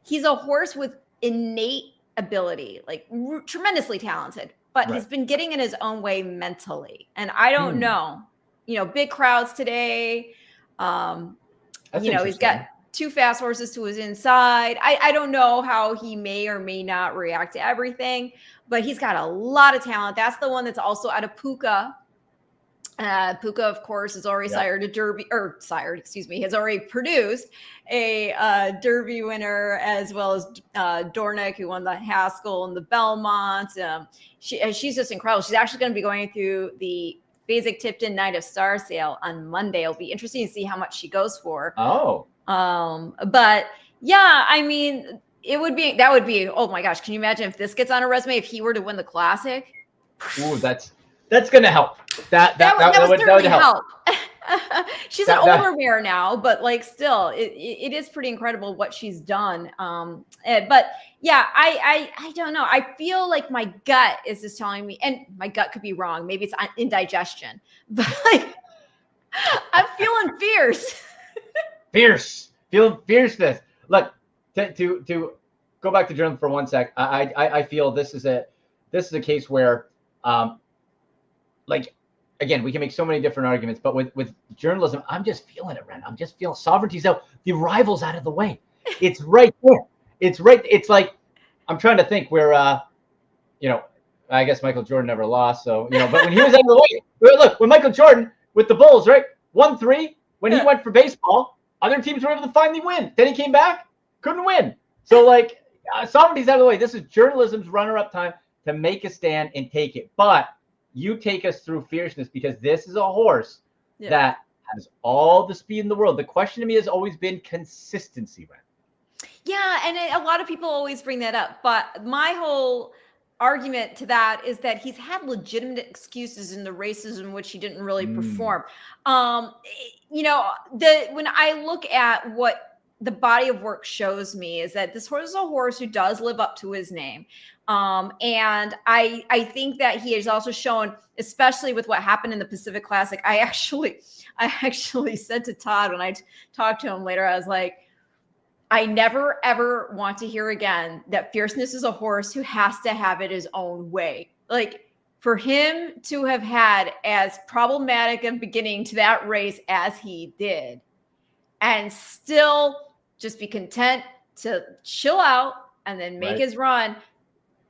he's a horse with innate ability, like tremendously talented, but he's been getting in his own way mentally. And I don't know, big crowds today. He's got 2 fast horses to his inside. I don't know how he may or may not react to everything, but he's got a lot of talent. That's the one that's also out of Puka. Puka, of course, has already has already produced a Derby winner, as well as Dornick, who won the Haskell and the Belmont. She's just incredible. She's actually going to be going through the Fasig-Tipton Night of Star sale on Monday. It'll be interesting to see how much she goes for. But yeah, I mean, that would be, oh my gosh, can you imagine if this gets on a resume, if he were to win the Classic? Ooh, that's going to help. That would certainly help. She's an older mare now, but like still, it is pretty incredible what she's done. But yeah, I don't know. I feel like my gut is just telling me, and my gut could be wrong. Maybe it's indigestion, but like I'm feeling fierce. Fierceness. Look, to go back to journalism for 1 sec. I feel this is a case where, like, again, we can make so many different arguments, but with journalism, I'm just feeling it, Ren. I'm just feeling Sovereignty's out. The rival's out of the way. It's right there. It's right. It's like, I'm trying to think where, I guess Michael Jordan never lost. So, but when he was out of the way, look, when Michael Jordan with the Bulls, right, 1-3, when he went for baseball, other teams were able to finally win. Then he came back, couldn't win. So, like, Sovereignty's out of the way. This is journalism's runner-up time to make a stand and take it. But you take us through Fierceness, because this is a horse that has all the speed in the world. The question to me has always been consistency, Ren. Yeah, and a lot of people always bring that up. But my whole argument to that is that he's had legitimate excuses in the races in which he didn't really perform. You know, when I look at what the body of work shows me is that this horse is a horse who does live up to his name. And I think that he has also shown, especially with what happened in the Pacific Classic, I actually said to Todd when I talked to him later, I was like, I never, ever want to hear again that Fierceness is a horse who has to have it his own way. Like, for him to have had as problematic a beginning to that race as he did and still just be content to chill out and then make his run,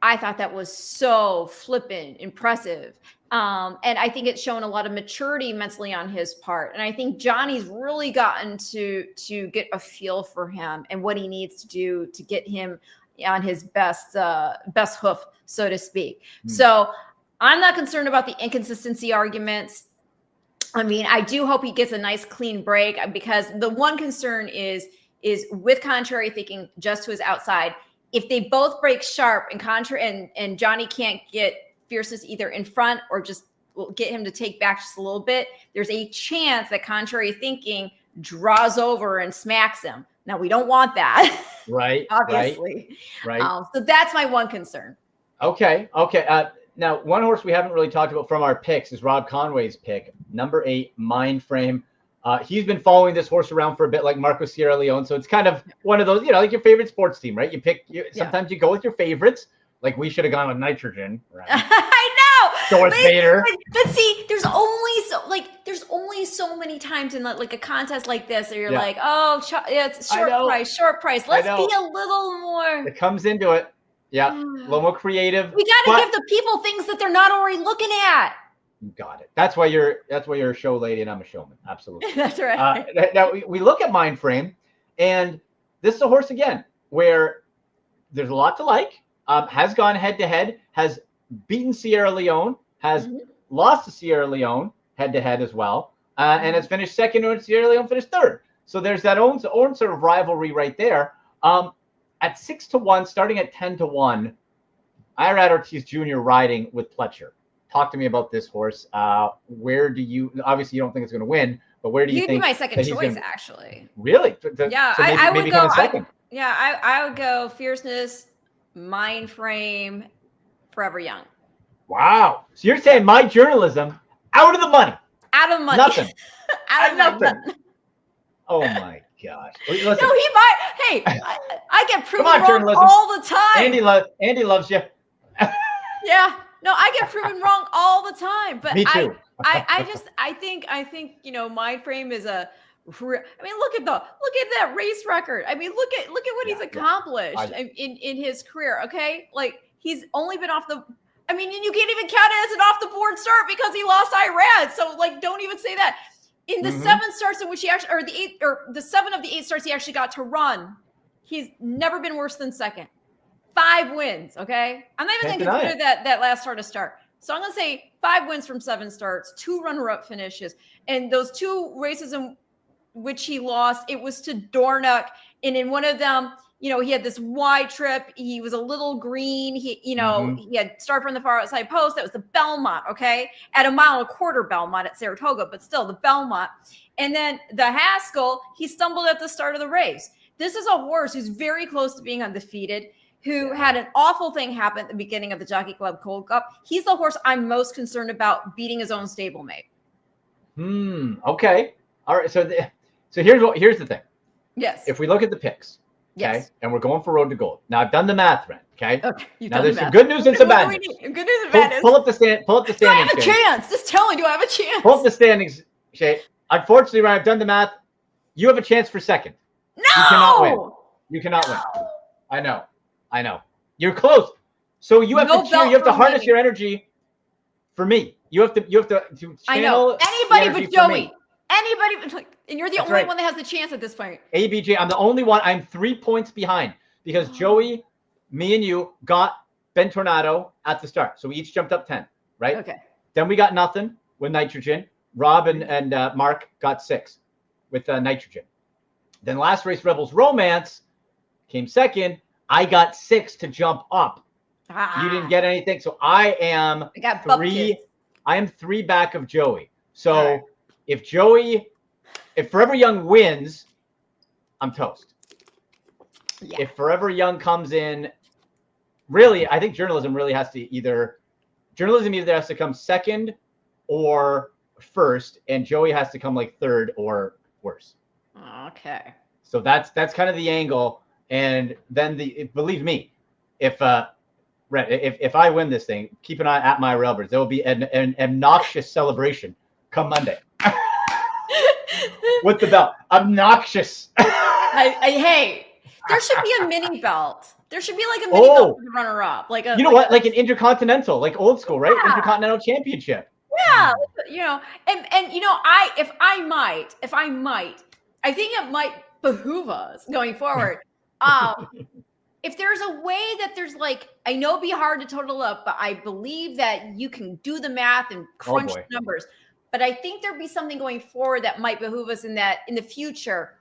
I thought that was so flippin' impressive. And I think it's shown a lot of maturity mentally on his part. And I think Johnny's really gotten to get a feel for him and what he needs to do to get him on his best hoof, so to speak. So I'm not concerned about the inconsistency arguments. I mean, I do hope he gets a nice clean break, because the one concern is with contrary thinking just to his outside. If they both break sharp and Johnny can't get Fierceness either in front or just get him to take back just a little bit, there's a chance that contrary thinking draws over and smacks him. Now, we don't want that. Right. Obviously. Right. So that's my one concern. Okay. Now, one horse we haven't really talked about from our picks is Rob Conway's pick, number 8, Mindframe. He's been following this horse around for a bit, like Marco Sierra Leone. So it's kind of one of those, you know, like your favorite sports team, right? Sometimes you go with your favorites. Like, we should have gone with Nitrogen. Right? I know. George Bader. But see, there's only so many times in like a contest like this that you're like, oh, it's short price. Let's be a little more. It comes into it. Yeah, a little more creative. We got to give the people things that they're not already looking at. You got it. That's why you're a show lady and I'm a showman. Absolutely. That's right. Now we look at Mindframe, and this is a horse again where there's a lot to like. Has gone head to head, has beaten Sierra Leone, has lost to Sierra Leone head to head as well, and has finished second, and Sierra Leone finished third. So there's that own sort of rivalry right there. At 6-1, starting at 10-1, Irad Ortiz Jr. riding with Pletcher. Talk to me about this horse. Where do you? Obviously, you don't think it's going to win, but where do you think? He'd be my second choice, actually. Really? Yeah, so I would go. I would go Fierceness, Mindframe, Forever Young. Wow. So you're saying my journalism out of the money? Out of money. Nothing. Out of nothing. Oh my gosh. Listen. No, he might. Hey, I get proven wrong journalism. all the time. Andy loves you. Yeah. No, I get proven wrong all the time. But Me too. I think you know, Mindframe is a. I mean, look at that race record. I mean, look at what he's accomplished in his career. Okay, like he's only been off the. I mean, and you can't even count it as an off the board start because he lost Irad. So like, don't even say that. In the 7 starts in which he actually, or the 8, or the 7 of the 8 starts he actually got to run, he's never been worse than second. 5 wins. Okay, I'm not even going to consider that last start a start. So I'm going to say 5 wins from 7 starts, 2 runner-up finishes, and those 2 races in which he lost, it was to Dornoch, and in one of them, you know, he had this wide trip. He was a little green. He, you know, he had start from the far outside post. That was the Belmont, okay, at 1.25 miles Belmont at Saratoga, but still the Belmont. And then the Haskell, he stumbled at the start of the race. This is a horse who's very close to being undefeated, who had an awful thing happen at the beginning of the Jockey Club Gold Cup. He's the horse I'm most concerned about beating his own stablemate. Okay. All right. So here's the thing. Yes. If we look at the picks. Okay. Yes. And we're going for Road to Gold. Now I've done the math, Ren. Okay. Now there's some good news and some bad news. Good news and bad news. Pull up the standings. Do I have a chance? Just tell me, do I have a chance? Pull up the standings, Shay. Unfortunately, Ren, I've done the math. You have a chance for second. No. You cannot win. I know. You're close. So you have to harness your energy for me. You have to channel. I know. Anybody but Joey. Anybody, and you're the only one that has the chance at this point. ABJ, I'm the only one. I'm 3 points behind because Joey, me, and you got Ben Tornado at the start. So we each jumped up 10, right? Okay. Then we got nothing with Nitrogen. Rob and Mark got 6 with Nitrogen. Then last race, Rebels Romance came second. I got 6 to jump up You didn't get anything. So I got three. I am 3 back of Joey. So right. if Forever Young wins, I'm toast. Yeah. If Forever Young comes in, really, I think journalism has to either has to come second or first, and Joey has to come like third or worse. Okay. So that's kind of the angle. And then believe me, if I win this thing, keep an eye at my Railbirds. There will be an obnoxious celebration come Monday with the belt. Obnoxious. Hey, there should be a mini belt. There should be like a mini belt for the runner-up, like you know what, like an intercontinental, like old school, right? Yeah. Intercontinental championship. Yeah, you know, and you know, if I might, I think it might behoove us going forward. If there's a way that there's like, I know it'd be hard to total up, but I believe that you can do the math and crunch the numbers. But I think there'd be something going forward that might behoove us in the future.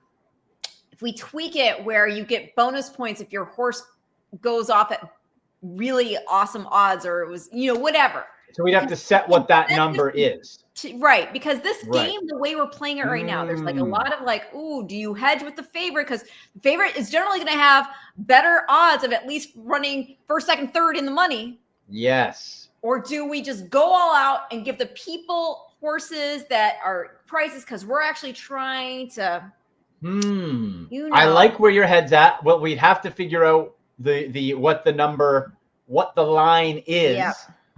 If we tweak it where you get bonus points if your horse goes off at really awesome odds, or it was, you know, whatever. So we'd have to set what that number is. Right. Because this game, the way we're playing it right now, there's like a lot of like, ooh, do you hedge with the favorite? Because the favorite is generally going to have better odds of at least running first, second, third in the money. Yes. Or do we just go all out and give the people horses that are prices? Because we're actually trying to. You know. I like where your head's at. Well, we'd have to figure out what the line is. Yeah.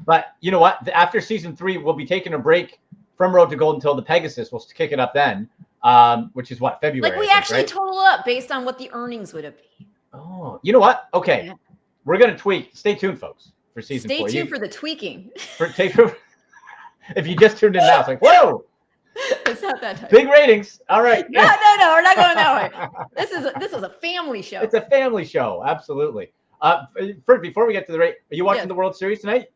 But you know what? After season 3, we'll be taking a break from Road to Gold until the Pegasus. We'll kick it up then, which is what, February? Like we actually total up based on what the earnings would have been. Oh, you know what? Okay, yeah. We're gonna tweak. Stay tuned, folks, for season 4. Stay tuned for the tweaking. If you just tuned in now, it's like, whoa. It's not that type. Big ratings. All right. No, we're not going that way. This is a family show. It's a family show, absolutely. Before we get to the rate, are you watching the World Series tonight?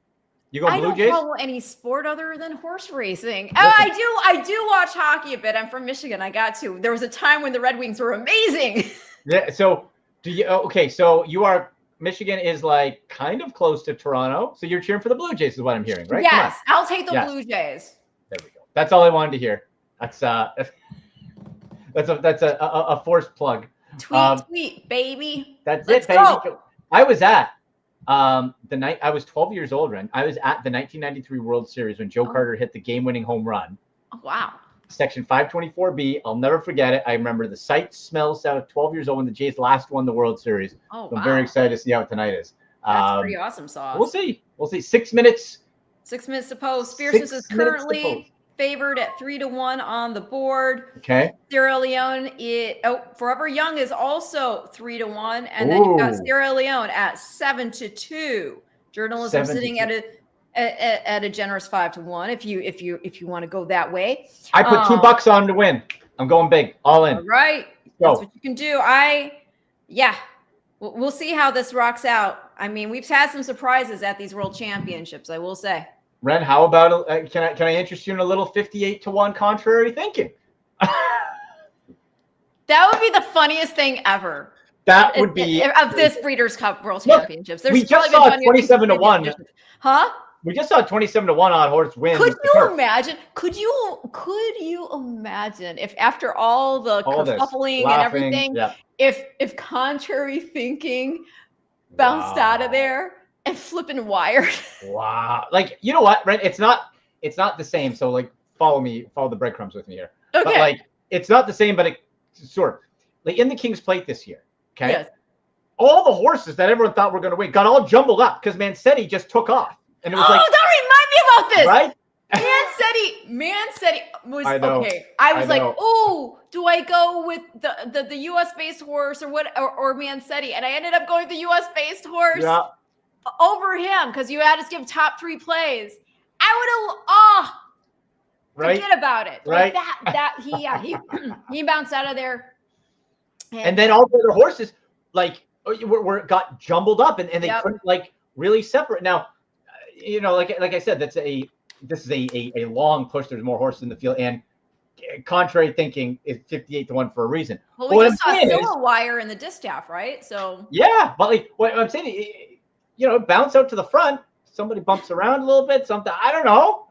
You going Blue Jays? I don't follow any sport other than horse racing. I do watch hockey a bit. I'm from Michigan. I got to. There was a time when the Red Wings were amazing. Yeah. So do you? Okay. So you are. Michigan is like kind of close to Toronto. So you're cheering for the Blue Jays, is what I'm hearing, right? Yes, I'll take the Blue Jays. There we go. That's all I wanted to hear. That's a forced plug. Tweet, baby. That's it, baby. Go. I was at the night I was 12 years old, Ren. I was at the 1993 World Series when Joe Carter hit the game-winning home run. Oh, wow. Section 524B. I'll never forget it. I remember the sight, smell, sound. 12 years old when the Jays last won the World Series. Oh, so I'm very excited to see how tonight is. That's pretty awesome, Sauce. We'll see. 6 minutes. 6 minutes to post. Fierceness is currently favored at 3-1 on the board. Okay. Sierra Leone, Forever Young is also 3-1, and then you've got Sierra Leone at 7-2. Journalism sitting at a generous 5-1. If you want to go that way, I put $2 on to win. I'm going big, all in. All right, that's what you can do. We'll see how this rocks out. I mean, we've had some surprises at these World Championships, I will say. Ren, how about can I interest you in a little 58-1 contrary thinking? That would be the funniest thing ever. That would be of this Breeders' Cup World Championships. We just saw 27-1. Huh? We just saw 27-1 on horse win. Could you imagine? Could you imagine if after all the kerfuffling and everything, if contrary thinking bounced out of there? And flipping wired. Wow. Like, you know what, Ren? It's not the same. So like follow the breadcrumbs with me here. Okay. But like it's not the same, but it's sort of like in the King's Plate this year. Okay. Yes. All the horses that everyone thought were going to win got all jumbled up because Mancetti just took off. And it was don't remind me about this. Right? Mancetti was okay. I was like, oh, do I go with the US based horse or Mancetti? And I ended up going with the US based horse. Yeah. Over him because you had to give top 3 plays. I would have forget about it. Right. Like he bounced out of there. And then all the other horses like got jumbled up and they couldn't like really separate. Now, you know, like I said, this is a long push. There's more horses in the field, and contrary thinking is 58-1 for a reason. Well, we just saw Silver Wire in the distaff, right? So yeah, but like what I'm saying. bounce out to the front. Somebody bumps around a little bit, something. I don't know.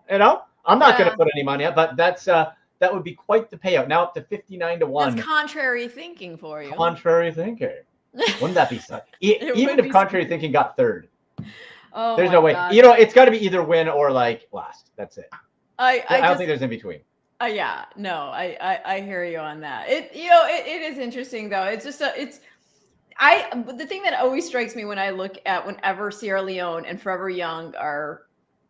I'm not going to put any money up, but that would be quite the payout. Now up to 59-1. That's contrary thinking for you. Contrary thinking. Wouldn't that be such? Even if contrary thinking got third. Oh, there's no way. God. It's got to be either win or like last. That's it. I don't think there's in between. Yeah, no, I hear you on that. It is interesting though. It's just the thing that always strikes me when I look at whenever Sierra Leone and Forever Young are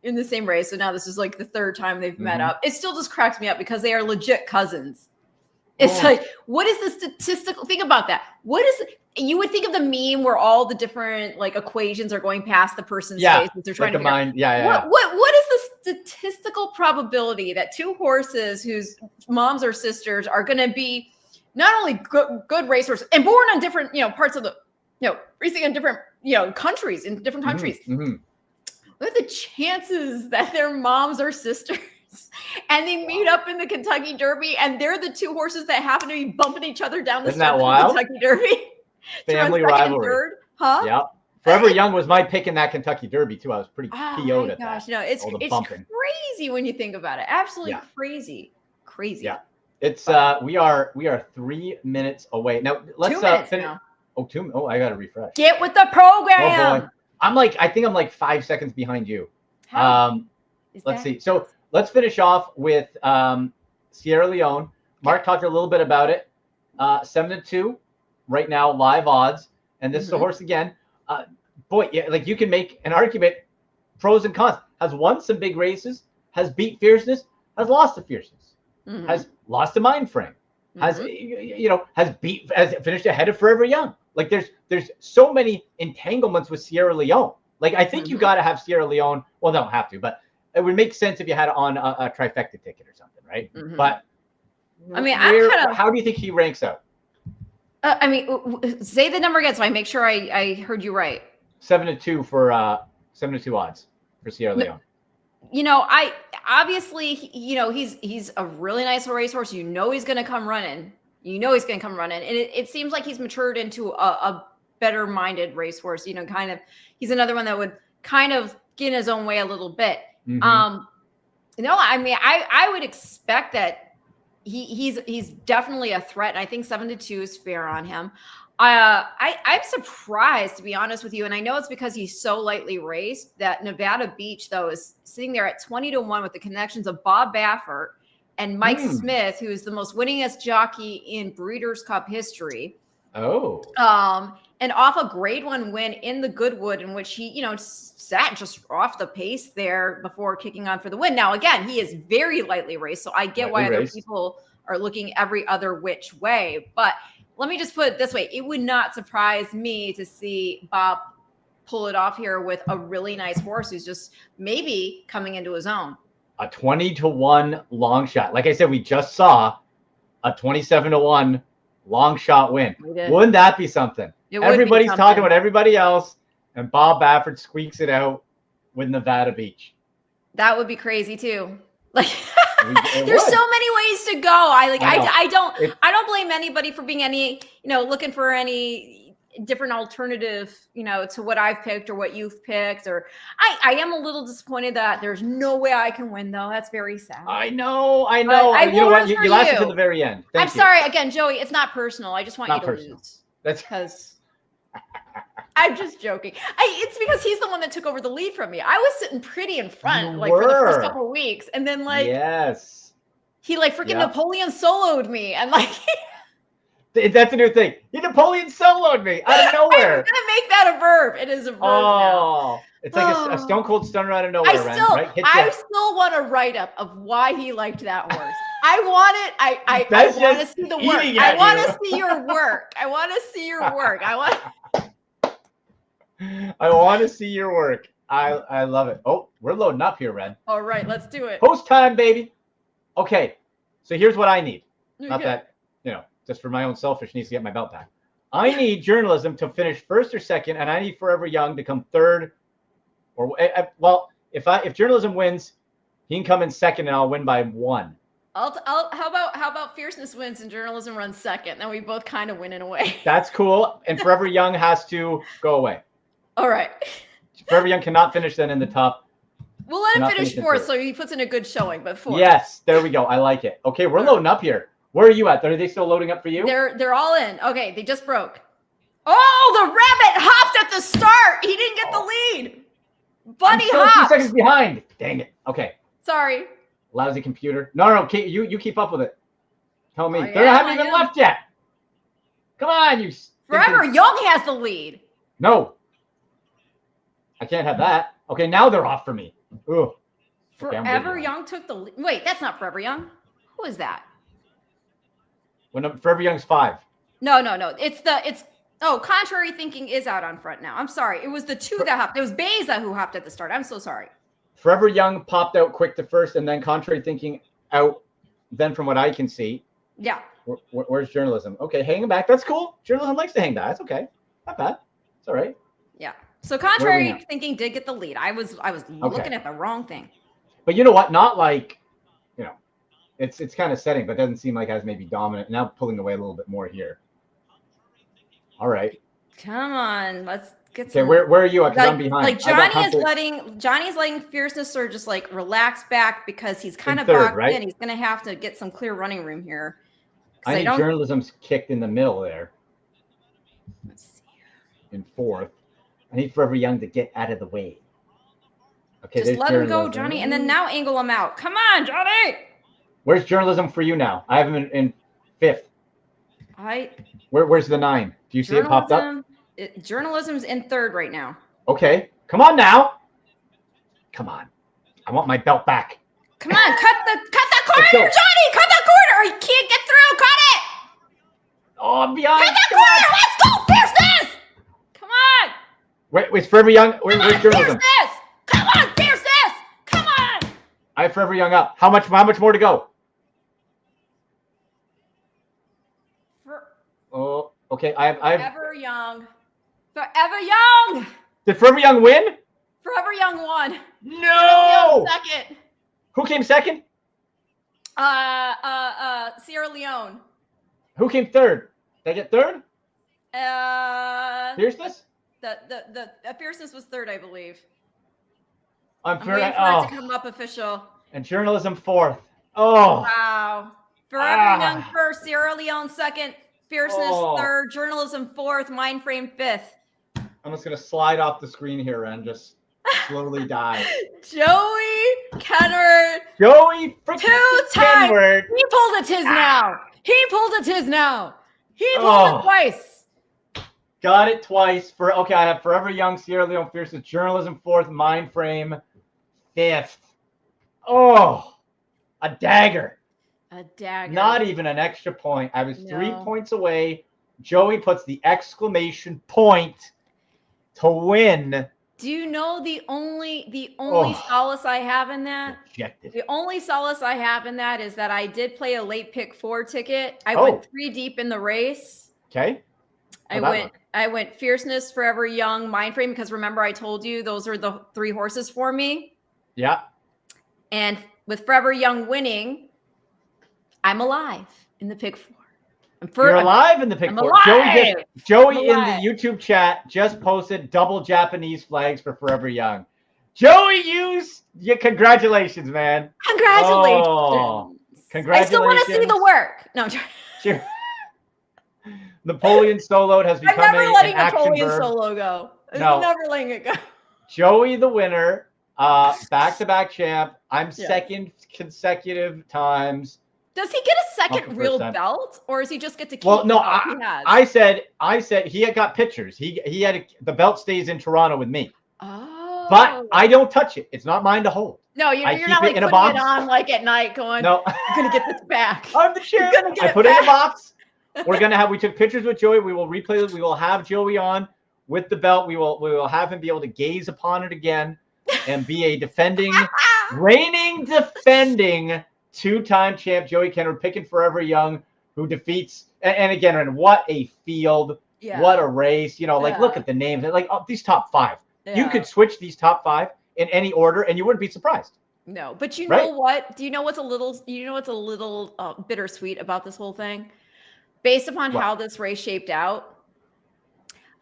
in the same race. So now this is like the third time they've met up. It still just cracks me up because they are legit cousins. It's like, what is the statistical think about that? What is you would think of the meme where all the different like equations are going past the person's face as they're trying to mind. What is the statistical probability that two horses whose moms or sisters are going to be not only good racehorses and born on different parts of the racing in different countries in different countries? What are the chances that their moms are sisters? And they meet up in the Kentucky Derby, and they're the two horses that happen to be bumping each other down the stretch of the Kentucky Derby. Family rivalry. Third. Huh? Yeah. Forever Young was my pick in that Kentucky Derby too. I was pretty PO'd at that. No, it's crazy when you think about it. Absolutely crazy. Yeah. It's we are 3 minutes away. Now let's finish. Now. Oh, I gotta refresh. Get with the program. Oh boy. I think I'm like 5 seconds behind you. Let's see. So let's finish off with Sierra Leone. Mark talked a little bit about it. 7-2 right now, live odds. And this is a horse again. Like you can make an argument, pros and cons. Has won some big races, has beat Fierceness, has lost to Fierceness, has lost to Mind Frame, has finished ahead of Forever Young. Like there's so many entanglements with Sierra Leone. Like I think you got to have Sierra Leone. Well, don't have to, but it would make sense if you had it on a trifecta ticket or something, right? But I mean, how do you think he ranks out? Say the number again so I make sure I heard you right. 7-2 for 7-2 odds for Sierra Leone. I obviously he's a really nice racehorse. He's going to come running. And it seems like he's matured into a better minded racehorse. He's another one that would kind of get in his own way a little bit. I would expect that he's definitely a threat, and I think 7-2 is fair on him. I'm surprised, to be honest with you, and I know it's because he's so lightly raced, that Nevada Beach though is sitting there at 20-1 with the connections of Bob Baffert and Mike Smith, who is the most winningest jockey in Breeders' Cup history. Oh. And off a grade 1 win in the Goodwood, in which he, sat just off the pace there before kicking on for the win. Now, again, he is very lightly raced, so I get why other people are looking every other which way. But let me just put it this way. It would not surprise me to see Bob pull it off here with a really nice horse who's just maybe coming into his own. A 20-1 long shot. Like I said, we just saw a 27-1 long shot win. Wouldn't that be something? Everybody's talking about everybody else, and Bob Baffert squeaks it out with Nevada Beach. That would be crazy too. Like there's so many ways to go. I don't blame anybody for being looking for any different alternative, to what I've picked or what you've picked. Or I am a little disappointed that there's no way I can win though. That's very sad. I know. You know what? You lasted to the very end. I'm sorry again, Joey. It's not personal. I just want you to lose. That's because I'm just joking. It's because he's the one that took over the lead from me. I was sitting pretty in front, for the first couple of weeks, and then he freaking Napoleon soloed me, and that's a new thing. He Napoleon soloed me out of nowhere. I'm gonna make that a verb. It is a verb now. It's like a stone cold stunner out of nowhere. I still want a write up of why he liked that horse. I want it. I want to see the work. I want to see your work. I want to see your work. I want to see your work. I love it. Oh, we're loading up here, Ren. All right, let's do it. Post time, baby. Okay, so here's what I need. Not that, just for my own selfish needs to get my belt back. I need journalism to finish first or second, and I need Forever Young to come third. Or if journalism wins, he can come in second, and I'll win by 1. How about Fierceness wins and journalism runs second? Then we both kind of win in a way. That's cool. And Forever Young has to go away. All right. Forever Young cannot finish then in the top. We'll let him Cannot finish finish in fourth, third. so he puts in a good showing. But fourth. Yes, there we go. I like it. Okay, we're loading up here. Where are you at? Are they still loading up for you? They're all in. Okay, they just broke. Oh, the rabbit hopped at the start. He didn't get the lead. Bunny I'm still a few hopped. seconds behind. Dang it. Okay. Sorry. Lousy computer. No. You keep up with it. Tell me. Oh, They yeah, haven't I even am. left yet. Come on, you. Forever Young has the lead. No. I can't have that. Okay, now they're off for me. Ooh. Okay, I'm Forever waiting. Young took the lead. Wait, that's not Forever Young. Who is that? Forever Young's 5. No. Oh, Contrary Thinking is out on front now. I'm sorry. It was the two that hopped. It was Beza who hopped at the start. I'm so sorry. Forever Young popped out quick to first, and then Contrary Thinking out. Then, from what I can see, Yeah. where's Journalism? Okay, hanging back. That's cool. Journalism likes to hang back. That's okay. Not bad. It's all right. Yeah. So Where are we Contrary now? Thinking did get the lead. I was looking at the wrong thing. But you know what? Not like, it's kind of setting, but doesn't seem like as maybe dominant. Now pulling away a little bit more here. All right. Come on, let's get Okay, some. where are you at? Because I'm behind. Like I got Johnny's letting Fierceness sort of just like relax back because he's kind of third, boxed right? in. He's gonna have to get some clear running room here. 'Cause I need don't- Journalism's kicked in the middle there. In fourth. I need Forever Young to get out of the way. Okay, Just there's let him go, Journalism. Johnny, and then now angle him out. Come on, Johnny. Where's Journalism for you now? I have him in fifth. Where's the 9? Do you see it popped up? Journalism's in third right now. Okay. Come on now. Come on. I want my belt back. Come on, cut that corner, Let's go. Johnny. Cut that corner. He can't get through. Cut it. Oh, I'm behind. Cut that corner. Let's go, Fierceness. Come on. Where's Forever Young? Where's Journalism? Fierceness. Come on, Fierceness. Come on. I have Forever Young up. How much more to go? Oh, okay. I have. Forever Young. Forever Young. Did Forever Young win? Forever Young won. No. Second. Who came second? Sierra Leone. Who came third? Did I get third? Fierceness? The Fierceness was third, I believe. I'm I'm waiting for it to come up official. And Journalism fourth. Oh. Wow. Forever Young first, Sierra Leone second, Fierceness third, Journalism fourth, Mindframe fifth. I'm just gonna slide off the screen here and just slowly die. Joey Kenward. Joey freaking Two-time. Kenward. He pulled it his now. He pulled it his now. He pulled it twice. Got it twice. Okay, I have Forever Young, Sierra Leone Fierceness, Journalism fourth, Mindframe fifth. Oh, a dagger. A dagger. Not even an extra point. I was 3 points away. Joey puts the exclamation point to win. Do you know the only solace I have in that? Rejected. The only solace I have in that is that I did play a late pick 4 ticket. I went 3 deep in the race. Okay. I went Fierceness, Forever Young, Mindframe, because remember I told you those are the 3 horses for me. Yeah. And with Forever Young winning, I'm alive in the pick 4. You're alive in the pick I'm 4. alive. Joey in I'm the alive. YouTube chat just posted double Japanese flags for Forever Young. Joey, congratulations, man. Congratulations. Oh, I congratulations. still want to see the work. No, Napoleon Soloed has I'm become never an letting action Napoleon verb. Solo go. I'm No. never letting it go. Joey the winner, back-to-back champ. I'm Yeah. second consecutive times. Does he get a second Up the real first time. belt, or does he just get to keep Well, no, the belt he has? I said he had got pictures. He had the belt stays in Toronto with me. Oh. But I don't touch it. It's not mine to hold. No, I you're keep not it like in a putting it box. on like at night going, No. I'm going to get this back. I'm the champ. You're gonna get I it put it in a back. box. We took pictures with Joey. We will replay it. We will have Joey on with the belt. We will have him be able to gaze upon it again and be a reigning defending 2-time champ Joey Kenward, picking Forever Young, who defeats and again, and what a field, what a race. Look at the names. These top 5. You Yeah. could switch these top 5 in any order and you wouldn't be surprised. No, but you Right? know what? Do you know what's a little bittersweet about this whole thing? Based upon What? how this race shaped out,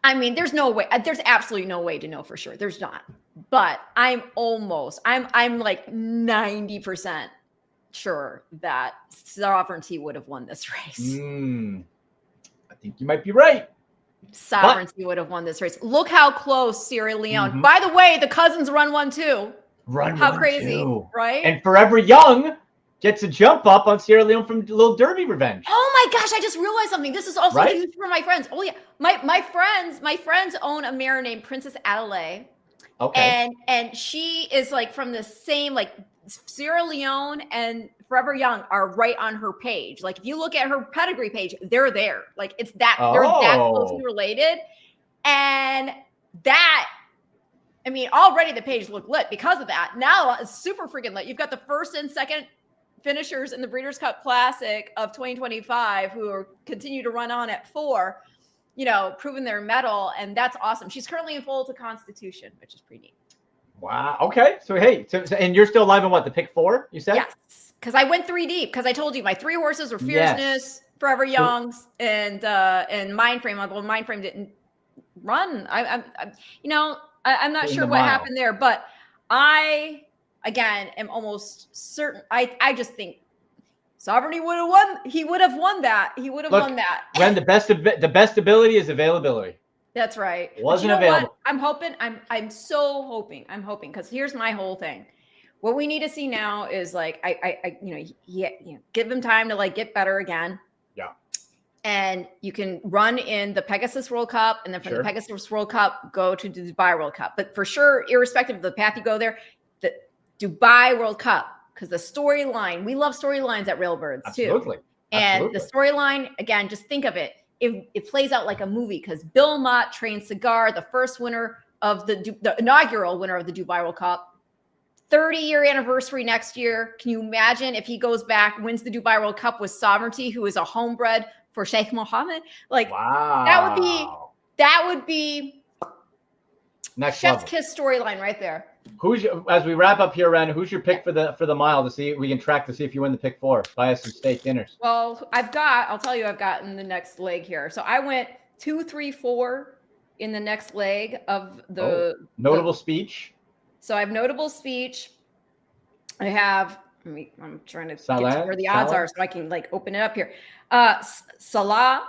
I mean, there's no way. There's absolutely no way to know for sure. There's not. But I'm like 90% sure that Sovereignty would have won this race. I think you might be right. Sovereignty would have won this race. Look how close Sierra Leone. By the way, the cousins run one too. How crazy, right? And Forever Young gets a jump up on Sierra Leone from Little Derby Revenge. Oh my gosh, I just realized something. This is also huge for my friends. Oh yeah. My friends own a mare named Princess Adelaide. Okay. And she is like from the same, like Sierra Leone and Forever Young are right on her page. Like if you look at her pedigree page, they're there. Like it's that they're that closely related. And that, I mean, already the page looked lit because of that. Now it's super freaking lit. You've got the first and second finishers in the Breeders' Cup Classic of 2025 who continue to run on at 4, you know, proving their mettle, and that's awesome. She's currently in full to Constitution, which is pretty neat. Wow. Okay. So hey, and you're still live in what, the pick 4? You said? Yes, because I went 3 deep. Because I told you my 3 horses were Fierceness, Forever Young, and Mindframe. Although Mindframe didn't run, I'm not sure what happened there, but I again am almost certain. I just think Sovereignty would have won. He would have won that. He would have won that. When the best ability is availability. That's right. It wasn't available. I'm hoping. I'm so hoping. I'm hoping, because here's my whole thing. What we need to see now is like give him time to like get better again. Yeah. And you can run in the Pegasus World Cup, and then from the Pegasus World Cup, go to the Dubai World Cup. But for sure, irrespective of the path you go there, the Dubai World Cup, because the storyline, we love storylines at Railbirds too. Absolutely. And the storyline, again, just think of it. It plays out like a movie, because Bill Mott trained Cigar, the first winner of the inaugural winner of the Dubai World Cup. 30-year anniversary next year. Can you imagine if he goes back, wins the Dubai World Cup with Sovereignty, who is a homebred for Sheikh Mohammed? Like, that would be next chef's level. kiss storyline right there. As we wrap up here, Ren, who's your pick for the mile, to see we can track to see if you win the pick 4? Buy us some steak dinners. Well, I'll tell you, I've got in the next leg here. So I went 2, 3, 4 in the next leg of the notable speech. So I have Notable Speech. I have, I'm trying to get to where the odds are so I can like open it up here. Salah.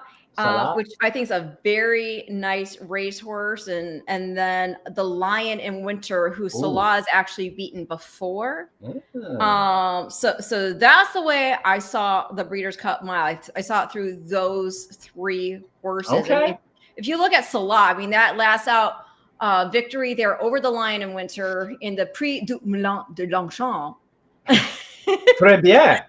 Which I think is a very nice racehorse, and then the Lion in Winter, who Salah has actually beaten before. So that's the way I saw the Breeders' Cup Mile. I saw it through those 3 horses. Okay. If you look at Salah, I mean, that last out victory there over the Lion in Winter in the Prix du Moulin de Longchamp. Très bien.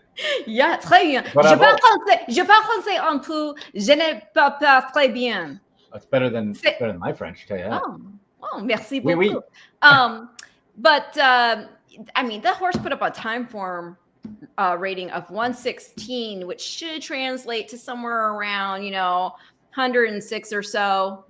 Yeah, très bien. Je parle français un peu. Je ne parle pas très bien. That's better than my French, tell you that. Oh, merci beaucoup. Oui. But I mean, that horse put up a time form rating of 116, which should translate to somewhere around 106 or so.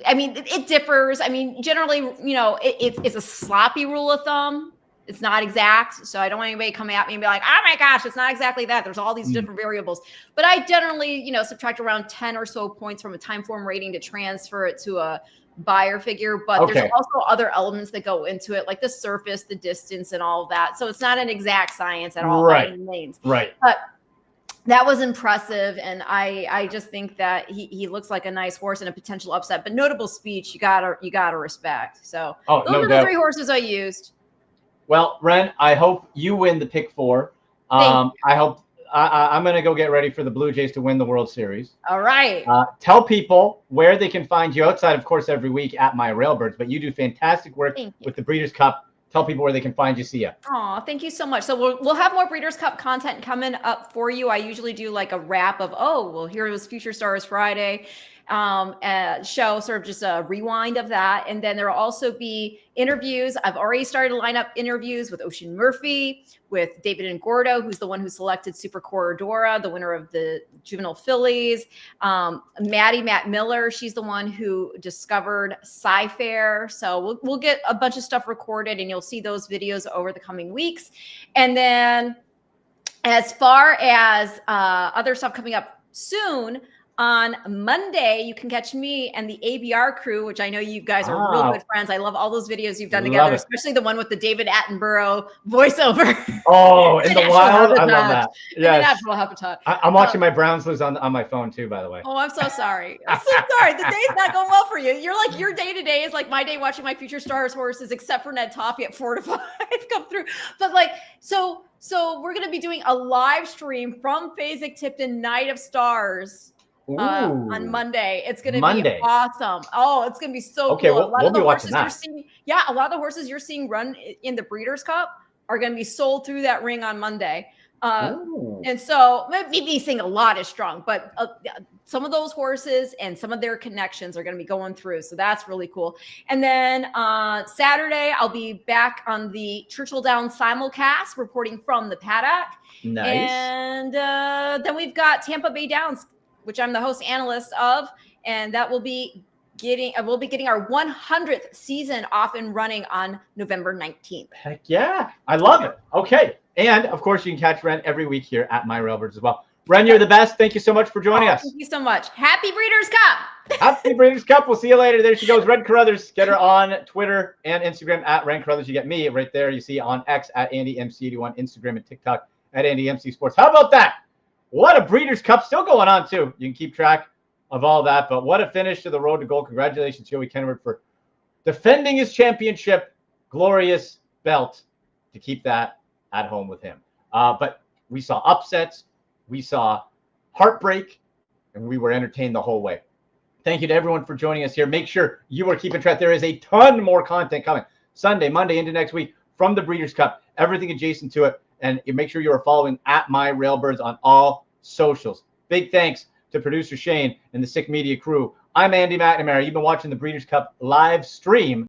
I mean, it differs. I mean, generally, it's a sloppy rule of thumb. It's not exact. So I don't want anybody to come at me and be like, oh my gosh, it's not exactly that. There's all these different variables. But I generally, subtract around 10 or so points from a time form rating to transfer it to a buyer figure. But there's also other elements that go into it, like the surface, the distance, and all of that. So it's not an exact science at all. Right. By any means. Right. But that was impressive. And I just think that he looks like a nice horse and a potential upset. But Notable Speech, you gotta respect. So those are the 3 horses I used. Well, Ren, I hope you win the pick 4. I hope I'm going to go get ready for the Blue Jays to win the World Series. All right. Tell people where they can find you outside, of course, every week at My Railbirds, but you do fantastic work with the Breeders' Cup. Tell people where they can find you, see ya. Oh, thank you so much. So we'll have more Breeders' Cup content coming up for you. I usually do like a wrap of, here was Future Stars Friday. Show, sort of just a rewind of that. And then there will also be interviews. I've already started to line up interviews with Ocean Murphy, with David Ngordo, who's the one who selected Super Corridora, the winner of the Juvenile Fillies. Matt Miller, she's the one who discovered Sci-Fair. So we'll get a bunch of stuff recorded, and you'll see those videos over the coming weeks. And then as far as other stuff coming up soon, On Monday, you can catch me and the ABR crew, which I know you guys are real good friends. I love all those videos you've done together, especially the one with the David Attenborough voiceover. Oh, in the wild. I love that. Yeah, natural habitat. I'm watching my Browns lose on my phone too, by the way. Oh, I'm so sorry. I'm so sorry. The day's not going well for you. You're like, your day to day is like my day watching my Future Stars horses, except for Ned Toffee at 4 to 5 come through. But like, so we're going to be doing a live stream from Fasig-Tipton Night of Stars. On Monday. It's going to be awesome. Oh, it's going to be so cool. A lot of the horses you're seeing, a lot of the horses you're seeing run in the Breeders' Cup are going to be sold through that ring on Monday. And so maybe saying a lot is strong, but some of those horses and some of their connections are going to be going through. So that's really cool. And then Saturday, I'll be back on the Churchill Downs simulcast reporting from the paddock. Nice. And then we've got Tampa Bay Downs, which I'm the host analyst of, and that will be we'll be getting our 100th season off and running on November 19th. Heck yeah. I love it. Okay. And of course you can catch Ren every week here at My Railbirds as well. Ren, you're the best. Thank you so much for joining us. Thank you so much. Happy Breeders' Cup. Happy Breeders' Cup. We'll see you later. There she goes. Ren Carruthers. Get her on Twitter and Instagram at Ren Carruthers. You get me right there. You see on X at AndyMC81, Instagram and TikTok at AndyMC Sports. How about that? What a Breeders' Cup still going on, too. You can keep track of all that. But what a finish to the road to gold. Congratulations, Joey Kenward, for defending his championship glorious belt to keep that at home with him. But we saw upsets. We saw heartbreak. And we were entertained the whole way. Thank you to everyone for joining us here. Make sure you are keeping track. There is a ton more content coming Sunday, Monday, into next week from the Breeders' Cup. Everything adjacent to it. And make sure you are following at My Railbirds on all socials. Big thanks to producer Shane and the Sick Media crew. I'm Andy McNamara. You've been watching the Breeders' Cup live stream.